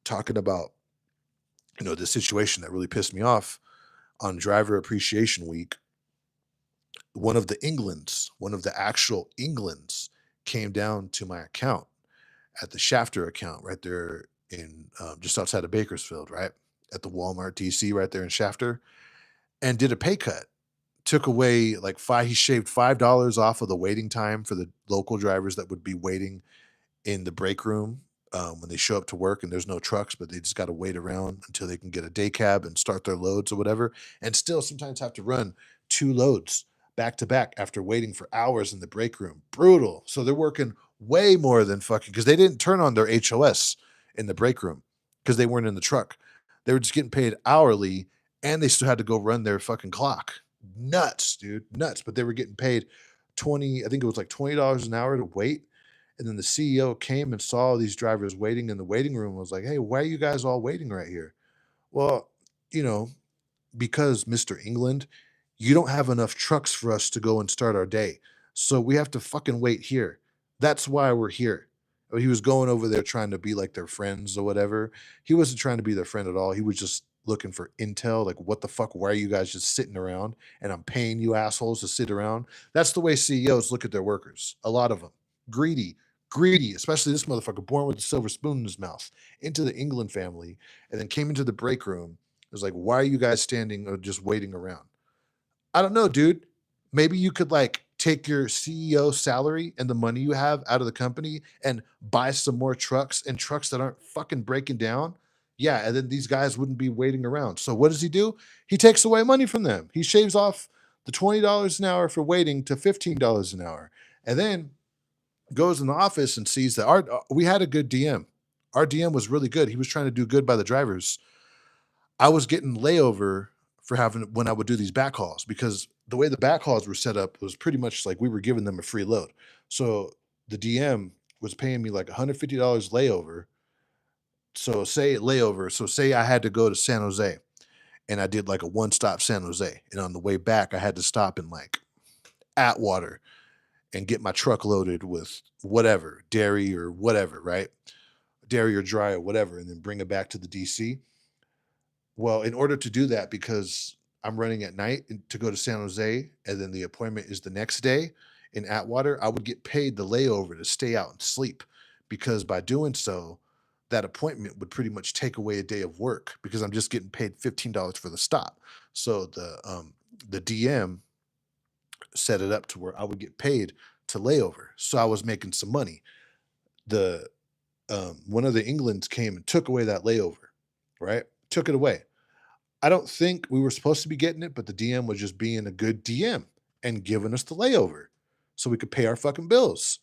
talking about, the situation that really pissed me off on Driver Appreciation Week. One of the actual Englands came down to my account at the Shafter account right there in just outside of Bakersfield, right? At the Walmart DC right there in Shafter, and did a pay cut. Took away like he shaved $5 off of the waiting time for the local drivers that would be waiting in the break room when they show up to work and there's no trucks, but they just got to wait around until they can get a day cab and start their loads or whatever. And still sometimes have to run two loads back to back after waiting for hours in the break room. Brutal. So they're working way more than fucking because they didn't turn on their HOS in the break room because they weren't in the truck. They were just getting paid hourly and they still had to go run their fucking clock. Nuts, dude. Nuts. But they were getting paid 20, I think it was like $20 an hour to wait. And then the CEO came and saw these drivers waiting in the waiting room and was like, "Hey, why are you guys all waiting right here?" Well, you know, because Mr. England, you don't have enough trucks for us to go and start our day. So we have to fucking wait here. That's why we're here. He was going over there trying to be like their friends or whatever. He wasn't trying to be their friend at all. He was just looking for intel. Like, what the fuck? Why are you guys just sitting around? And I'm paying you assholes to sit around. That's the way CEOs look at their workers. A lot of them. Greedy, greedy, especially this motherfucker born with a silver spoon in his mouth, into the England family, and then came into the break room. It was like, why are you guys standing or just waiting around? I don't know, dude. Maybe you could like take your CEO salary and the money you have out of the company and buy some more trucks and trucks that aren't fucking breaking down. Yeah, and then these guys wouldn't be waiting around. So what does he do? He takes away money from them. He shaves off the $20 an hour for waiting to $15 an hour. And then goes in the office and sees that we had a good DM. Our DM was really good. He was trying to do good by the drivers. I was getting layover for having when I would do these backhauls because the way the backhauls were set up was pretty much like we were giving them a free load. So the DM was paying me like $150 layover. So say I had to go to San Jose and I did like a one-stop San Jose. And on the way back, I had to stop in like Atwater and get my truck loaded with whatever, dairy or whatever, right? Dairy or dry or whatever, and then bring it back to the DC. Well, in order to do that, because I'm running at night to go to San Jose, and then the appointment is the next day in Atwater, I would get paid the layover to stay out and sleep. Because by doing so, that appointment would pretty much take away a day of work because I'm just getting paid $15 for the stop. So the DM set it up to where I would get paid to layover. So I was making some money. The One of the Englands came and took away that layover, right? Took it away. I don't think we were supposed to be getting it, but the DM was just being a good DM and giving us the layover so we could pay our fucking bills.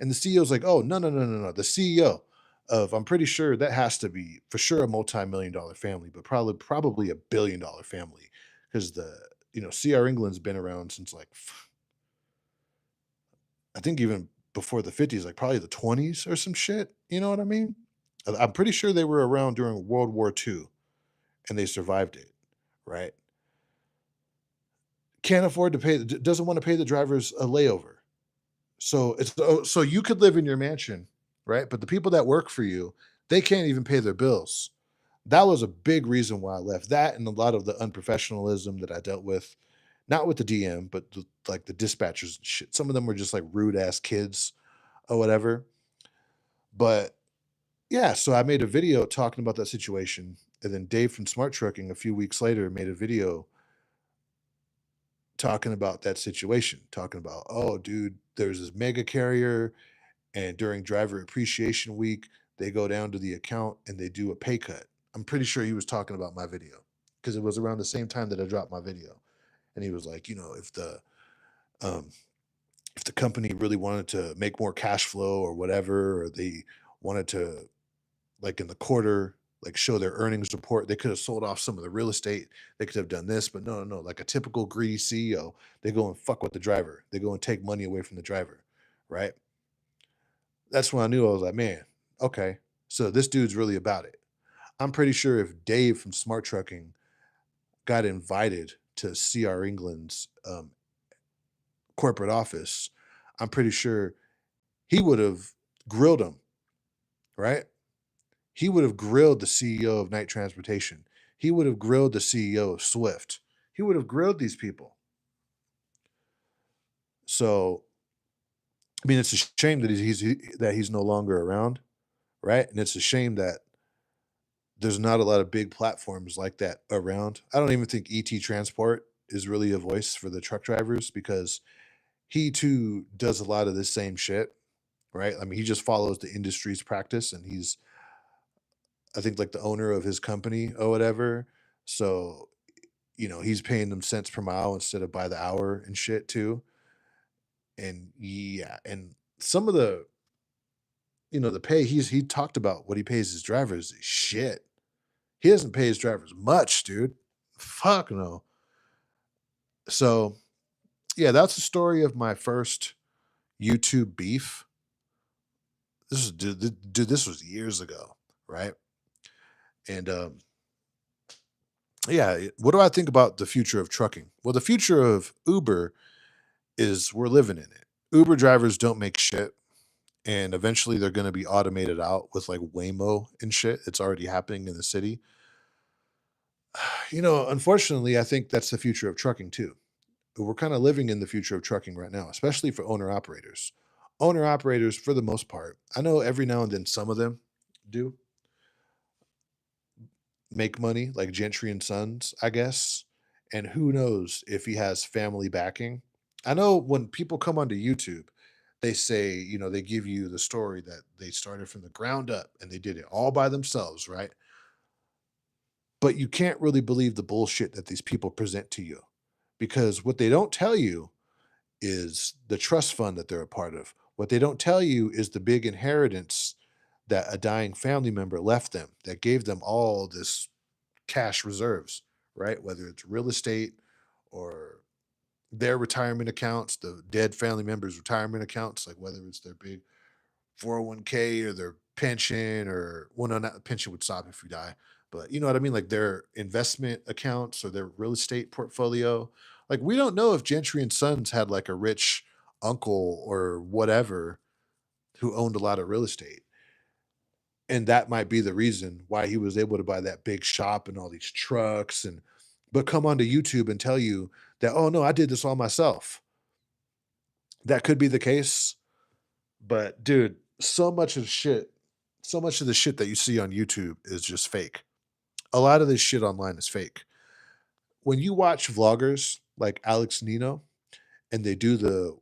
And the CEO's like, "Oh, no, no, no, no, no." The CEO of, I'm pretty sure that has to be for sure a multi-million dollar family, but probably $1 billion family because CR England's been around since like I think even before the 50s, like probably the 20s or some shit. You know what I mean? I'm pretty sure they were around during World War II and they survived it, right? Can't afford to pay, doesn't want to pay the drivers a layover. So you could live in your mansion, right? But the people that work for you, they can't even pay their bills. That was a big reason why I left. That and a lot of the unprofessionalism that I dealt with, not with the DM, but like the dispatchers and shit. Some of them were just like rude ass kids or whatever. But yeah, so I made a video talking about that situation. And then Dave from Smart Trucking a few weeks later made a video talking about that situation, talking about, oh, dude, there's this mega carrier, and during driver appreciation week, they go down to the account and they do a pay cut. I'm pretty sure he was talking about my video because it was around the same time that I dropped my video. And he was like, um, if the company really wanted to make more cash flow or whatever, or they wanted to like in the quarter, like show their earnings report. They could have sold off some of the real estate. They could have done this, but no, no, no. Like a typical greedy CEO, they go and fuck with the driver. They go and take money away from the driver, right? That's when I knew I was like, man, okay. So this dude's really about it. I'm pretty sure if Dave from Smart Trucking got invited to CR England's corporate office, I'm pretty sure he would have grilled him, right? He would have grilled the CEO of Night Transportation. He would have grilled the CEO of Swift. He would have grilled these people. So, I mean, it's a shame that that he's no longer around, right? And it's a shame that there's not a lot of big platforms like that around. I don't even think ET Transport is really a voice for the truck drivers because he too does a lot of the same shit, right? I mean, he just follows the industry's practice and he's, I think, like the owner of his company or whatever. So, he's paying them cents per mile instead of by the hour and shit too. And yeah, and some of the pay he talked about what he pays his drivers is shit. He doesn't pay his drivers much, dude. Fuck no. So, yeah, that's the story of my first YouTube beef. This was years ago, right? And yeah, what do I think about the future of trucking? Well, the future of Uber is we're living in it. Uber drivers don't make shit, and eventually they're going to be automated out with like Waymo and shit. It's already happening in the city. Unfortunately, I think that's the future of trucking too. We're kind of living in the future of trucking right now, especially for owner operators. Owner operators, for the most part, I know every now and then some of them do make money, like Gentry and Sons, I guess. And who knows if he has family backing. I know when people come onto YouTube, they say, they give you the story that they started from the ground up and they did it all by themselves, right? But you can't really believe the bullshit that these people present to you because what they don't tell you is the trust fund that they're a part of. What they don't tell you is the big inheritance that a dying family member left them that gave them all this cash reserves, right? Whether it's real estate or their retirement accounts, the dead family members' retirement accounts, like whether it's their big 401k or their pension or well, no, not pension would stop if you die, but you know what I mean? Like their investment accounts or their real estate portfolio. Like we don't know if Gentry and Sons had like a rich uncle or whatever who owned a lot of real estate. And that might be the reason why he was able to buy that big shop and all these trucks and but come onto YouTube and tell you that, oh no, I did this all myself. That could be the case. But dude, so much of the shit that you see on YouTube is just fake. A lot of this shit online is fake. When you watch vloggers like Alex Nino and they do the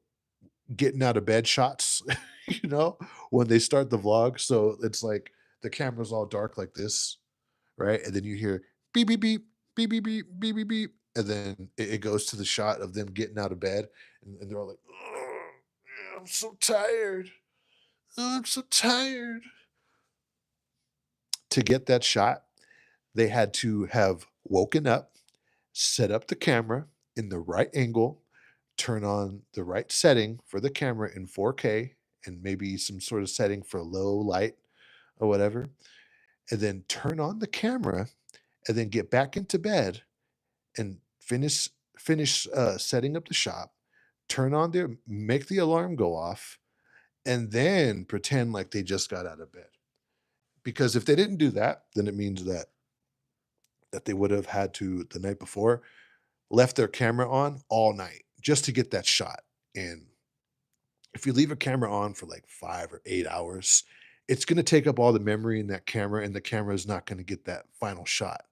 getting out of bed shots, you know, when they start the vlog, so it's like the camera's all dark like this, right? And then you hear beep beep beep beep beep beep beep beep beep, and then it goes to the shot of them getting out of bed, and they're all like, "Oh, yeah, I'm so tired. Oh, I'm so tired." To get that shot, they had to have woken up, set up the camera in the right angle, turn on the right setting for the camera in 4K, and maybe some sort of setting for low light or whatever, and then turn on the camera, and then get back into bed and finish setting up the shop, turn on their make the alarm go off, and then pretend like they just got out of bed. Because if they didn't do that, then it means that they would have had to the night before left their camera on all night just to get that shot. And if you leave a camera on for like 5 or 8 hours, it's going to take up all the memory in that camera, and the camera is not going to get that final shot.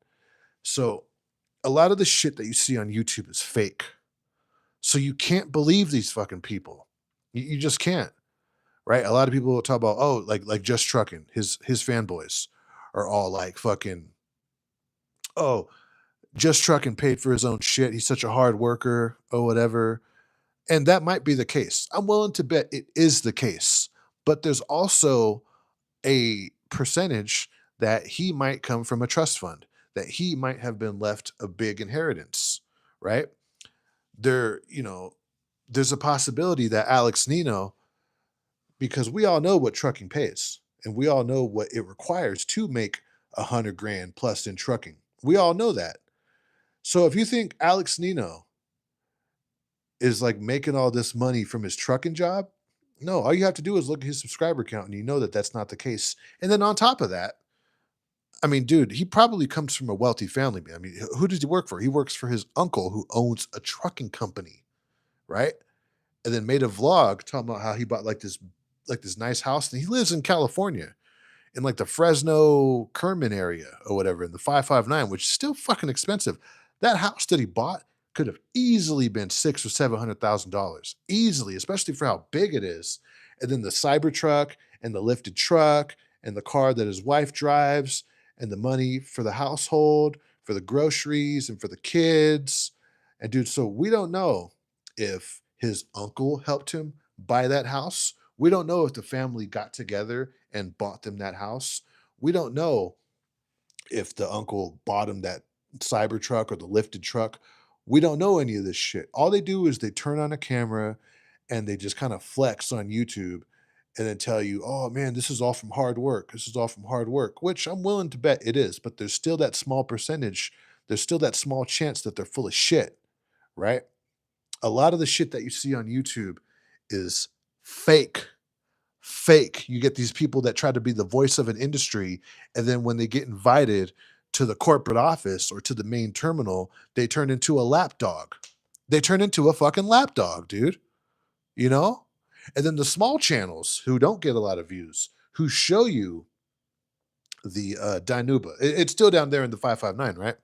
So a lot of the shit that you see on YouTube is fake. So you can't believe these fucking people. You just can't, right? A lot of people will talk about, oh, like just trucking. His fanboys are all like fucking, oh, just trucking paid for his own shit. He's such a hard worker or whatever. And that might be the case. I'm willing to bet it is the case. But there's also a percentage that he might come from a trust fund, that he might have been left a big inheritance, right? There's a possibility that Alex Nino, because we all know what trucking pays and we all know what it requires to make 100 grand plus in trucking. We all know that. So if you think Alex Nino is like making all this money from his trucking job, No, all you have to do is look at his subscriber count and you know that that's not the case. And then on top of that, I mean, dude, he probably comes from a wealthy family, man. I mean, who does he work for? He works for his uncle who owns a trucking company, right? And then made a vlog talking about how he bought like this nice house and he lives in California in like the Fresno Kerman area or whatever in the 559, which is still fucking expensive. That house that he bought could have easily been six or $700,000, easily, especially for how big it is. And then the Cybertruck and the lifted truck and the car that his wife drives and the money for the household, for the groceries and for the kids. And dude, so we don't know if his uncle helped him buy that house. We don't know if the family got together and bought them that house. We don't know if the uncle bought him that Cybertruck or the lifted truck. We don't know any of this shit. All they do is they turn on a camera and they just kind of flex on YouTube and then tell you, "Oh man, this is all from hard work. This is all from hard work," which I'm willing to bet it is, but there's still that small percentage, there's still that small chance that they're full of shit, right? A lot of the shit that you see on YouTube is fake. Fake. You get these people that try to be the voice of an industry, and then when they get invited to the corporate office or to the main terminal, they turn into a lapdog. They turn into a fucking lapdog, dude. You know? And then the small channels who don't get a lot of views, who show you the Dinuba. It's still down there in the 559, right?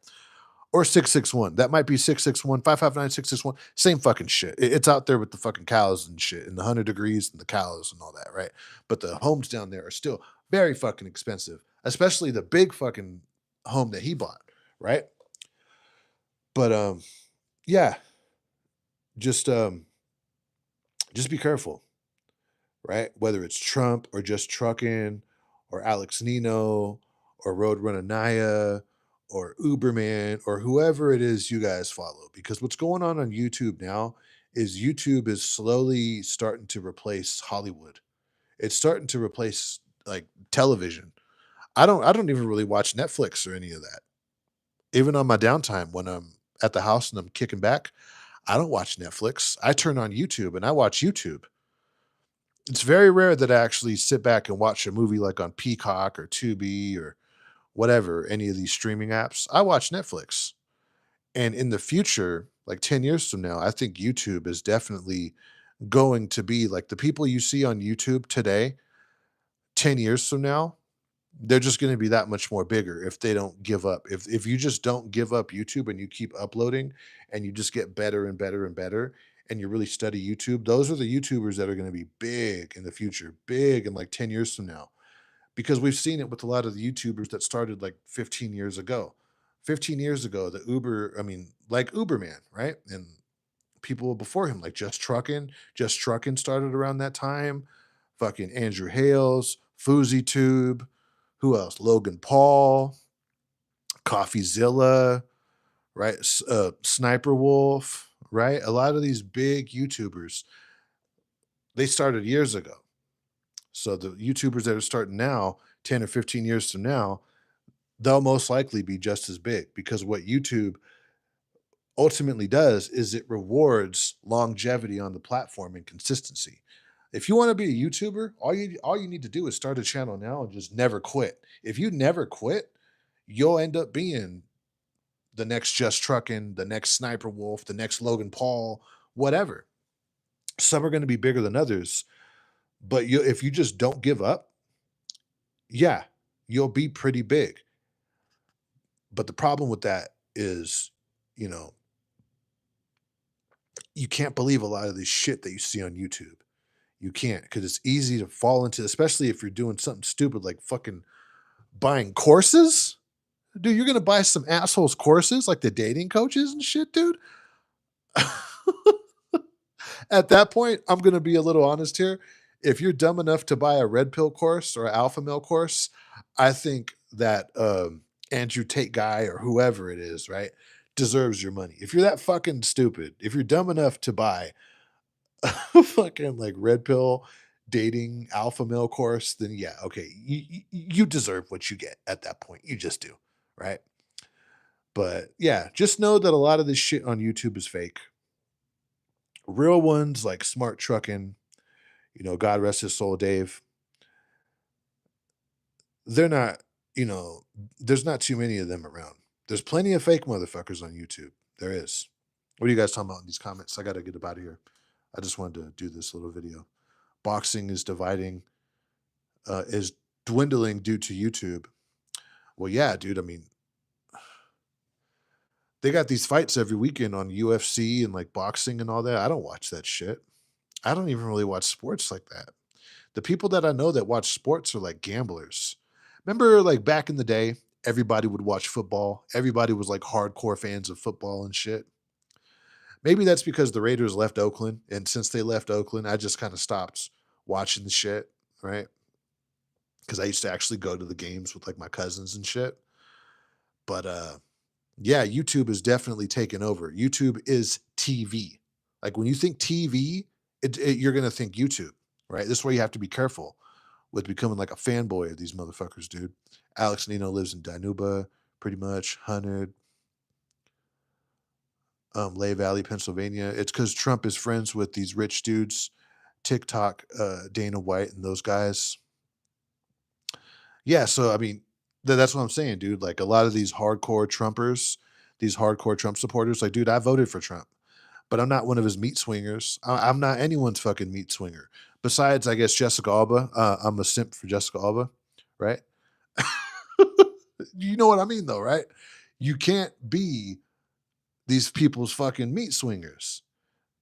Or 661. That might be 661, 559, 661. Same fucking shit. It's out there with the fucking cows and shit and the 100 degrees and the cows and all that, right? But the homes down there are still very fucking expensive, especially the big fucking home that he bought, right? But yeah, just um just be careful, right? Whether it's Trump or just trucking or Alex Nino or Roadrunner Naya or Uberman or whoever it is you guys follow. Because what's going on YouTube now is YouTube is slowly starting to replace Hollywood. It's starting to replace like television. I don't even really watch Netflix or any of that. Even on my downtime when I'm at the house and I'm kicking back, I don't watch Netflix. I turn on YouTube and I watch YouTube. It's very rare that I actually sit back and watch a movie like on Peacock or Tubi or whatever, any of these streaming apps. I watch Netflix. And in the future, like 10 years from now, I think YouTube is definitely going to be like the people you see on YouTube today, 10 years from now, they're just going to be that much more bigger if they don't give up. If you just don't give up YouTube and you keep uploading and you just get better and better and better and you really study YouTube, those are the YouTubers that are going to be big in the future, big in like 10 years from now. Because we've seen it with a lot of the YouTubers that started like 15 years ago. 15 years ago, like Uberman, right? And people before him, like Just Trucking started around that time. Fucking Andrew Hales, Fousey Tube, who else? Logan Paul, CoffeeZilla, right? Sniper Wolf, right? A lot of these big YouTubers, they started years ago. So the YouTubers that are starting now, 10 or 15 years from now, they'll most likely be just as big because what YouTube ultimately does is it rewards longevity on the platform and consistency. If you want to be a YouTuber, all you need to do is start a channel now and just never quit. If you never quit, you'll end up being the next Just Truckin', the next Sniper Wolf, the next Logan Paul, whatever. Some are going to be bigger than others, but if you just don't give up, yeah, you'll be pretty big. But the problem with that is, you know, you can't believe a lot of this shit that you see on YouTube. You can't because it's easy to fall into, especially if you're doing something stupid like fucking buying courses. Dude, you're gonna buy some assholes courses like the dating coaches and shit, dude. At that point, I'm gonna be a little honest here. If you're dumb enough to buy a red pill course or an alpha male course, I think that Andrew Tate guy or whoever it is, right, deserves your money. If you're that fucking stupid, if you're dumb enough to buy fucking like red pill dating alpha male course, then yeah, okay, you deserve what you get at that point. You just do, right? But yeah, just know that a lot of this shit on YouTube is fake. Real ones like Smart Trucking, God rest his soul, Dave. They're not, you know, there's not too many of them around. There's plenty of fake motherfuckers on YouTube. There is. What are you guys talking about in these comments? I got to get up out of here. I just wanted to do this little video. Boxing is dividing, is dwindling due to YouTube. Well, yeah, dude. I mean, they got these fights every weekend on UFC and like boxing and all that. I don't watch that shit. I don't even really watch sports like that. The people that I know that watch sports are like gamblers. Remember, like back in the day, everybody would watch football. Everybody was like hardcore fans of football and shit. Maybe that's because the Raiders left Oakland. And since they left Oakland, I just kind of stopped watching the shit, right? Because I used to actually go to the games with like my cousins and shit. But yeah, YouTube is definitely taken over. YouTube is TV. Like when you think TV, you're going to think YouTube, right? This is why you have to be careful with becoming like a fanboy of these motherfuckers, dude. Alex Nino lives in Dinuba, pretty much. 100, Lehigh Valley, Pennsylvania. It's because Trump is friends with these rich dudes, TikTok, Dana White, and those guys. Yeah, so I mean, that's what I'm saying, dude. Like a lot of these hardcore Trumpers, these hardcore Trump supporters, like, dude, I voted for Trump, but I'm not one of his meat swingers. I'm not anyone's fucking meat swinger. Besides, I guess Jessica Alba. I'm a simp for Jessica Alba, right? You know what I mean, though, right? You can't be these people's fucking meat swingers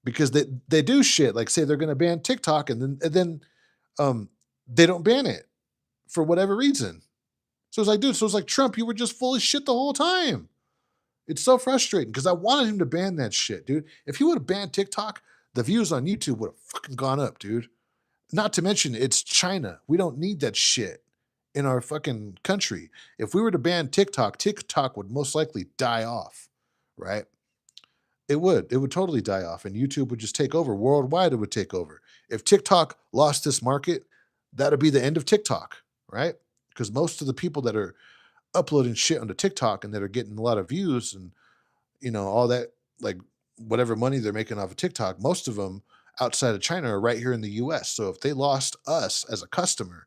because they do shit like say they're gonna ban TikTok and then um they don't ban it for whatever reason. So it's like, dude, so it's like Trump, you were just full of shit the whole time. It's so frustrating because I wanted him to ban that shit, dude. If he would have banned TikTok, the views on YouTube would have fucking gone up, dude. Not to mention, it's China. We don't need that shit in our fucking country. If we were to ban TikTok, TikTok would most likely die off, right? It would. It would totally die off, and YouTube would just take over. Worldwide, it would take over. If TikTok lost this market, that'd be the end of TikTok, right? Because most of the people that are uploading shit onto TikTok and that are getting a lot of views and all that, like whatever money they're making off of TikTok, most of them outside of China are right here in the US. So if they lost us as a customer,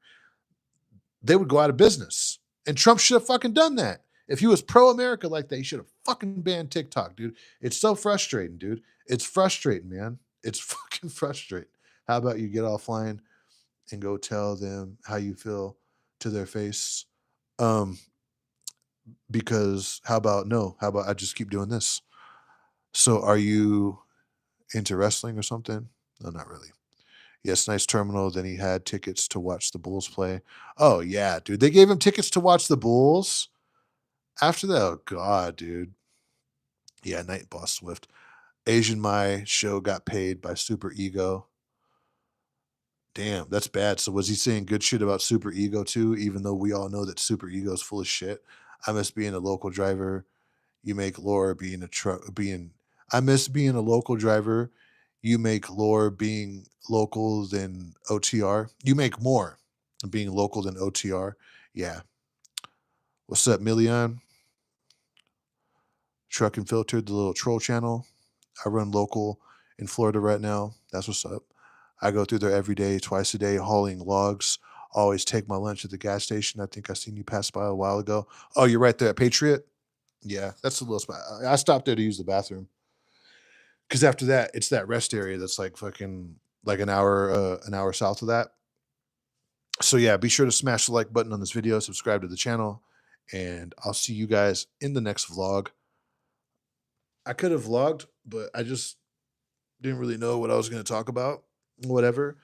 they would go out of business. And Trump should have fucking done that. If he was pro America like that, he should have fucking banned TikTok, dude. It's so frustrating, dude. It's frustrating, man. It's fucking frustrating. How about you get offline and go tell them how you feel to their face? Um, because how about no? How about I just keep doing this? So are you into wrestling or something? No, not really. Yes, nice terminal. Then he had tickets to watch the Bulls play. Oh yeah, dude. They gave him tickets to watch the Bulls after that. Oh god, dude. Yeah, Night Boss Swift. Asian Mai show got paid by Super Ego. Damn, that's bad. So was he saying good shit about Super Ego too, even though we all know that Super Ego's full of shit? I miss being a local driver. You make Laura being a truck being I miss being a local driver. You make Laura being local than OTR. You make more being local than OTR. Yeah. What's up, Million? Truck and Filtered, the little troll channel. I run local in Florida right now. That's what's up. I go through there every day, twice a day, hauling logs. Always take my lunch at the gas station. I think I seen you pass by a while ago. Oh, you're right there at Patriot? Yeah, that's a little spot. I stopped there to use the bathroom. Because after that, it's that rest area that's like fucking like an hour south of that. So yeah, be sure to smash the like button on this video, subscribe to the channel, and I'll see you guys in the next vlog. I could have vlogged, but I just didn't really know what I was going to talk about. Whatever.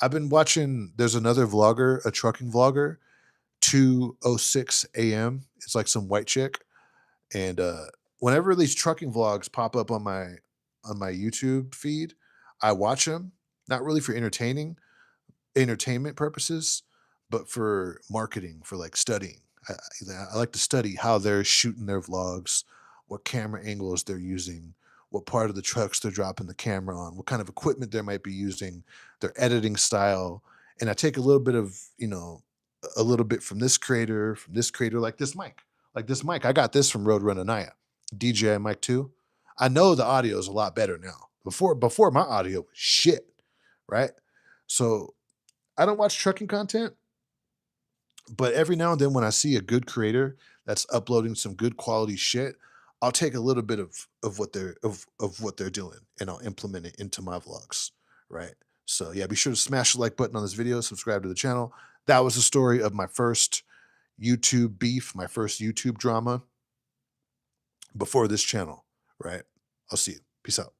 I've been watching. There's another vlogger, a trucking vlogger, 2:06 a.m. It's like some white chick, and whenever these trucking vlogs pop up on my YouTube feed, I watch them. Not really for entertainment purposes, but for marketing, for like studying. I like to study how they're shooting their vlogs, what camera angles they're using, what part of the trucks they're dropping the camera on, what kind of equipment they might be using, their editing style. And I take a little bit of, a little bit from this creator, like this mic. Like this mic, I got this from Roadrun Anaya, DJI mic 2. I know the audio is a lot better now. Before my audio was shit, right? So I don't watch trucking content, but every now and then when I see a good creator that's uploading some good quality shit, I'll take a little bit of what they're doing and I'll implement it into my vlogs, right? So yeah, be sure to smash the like button on this video, subscribe to the channel. That was the story of my first YouTube beef, my first YouTube drama before this channel, right? I'll see you. Peace out.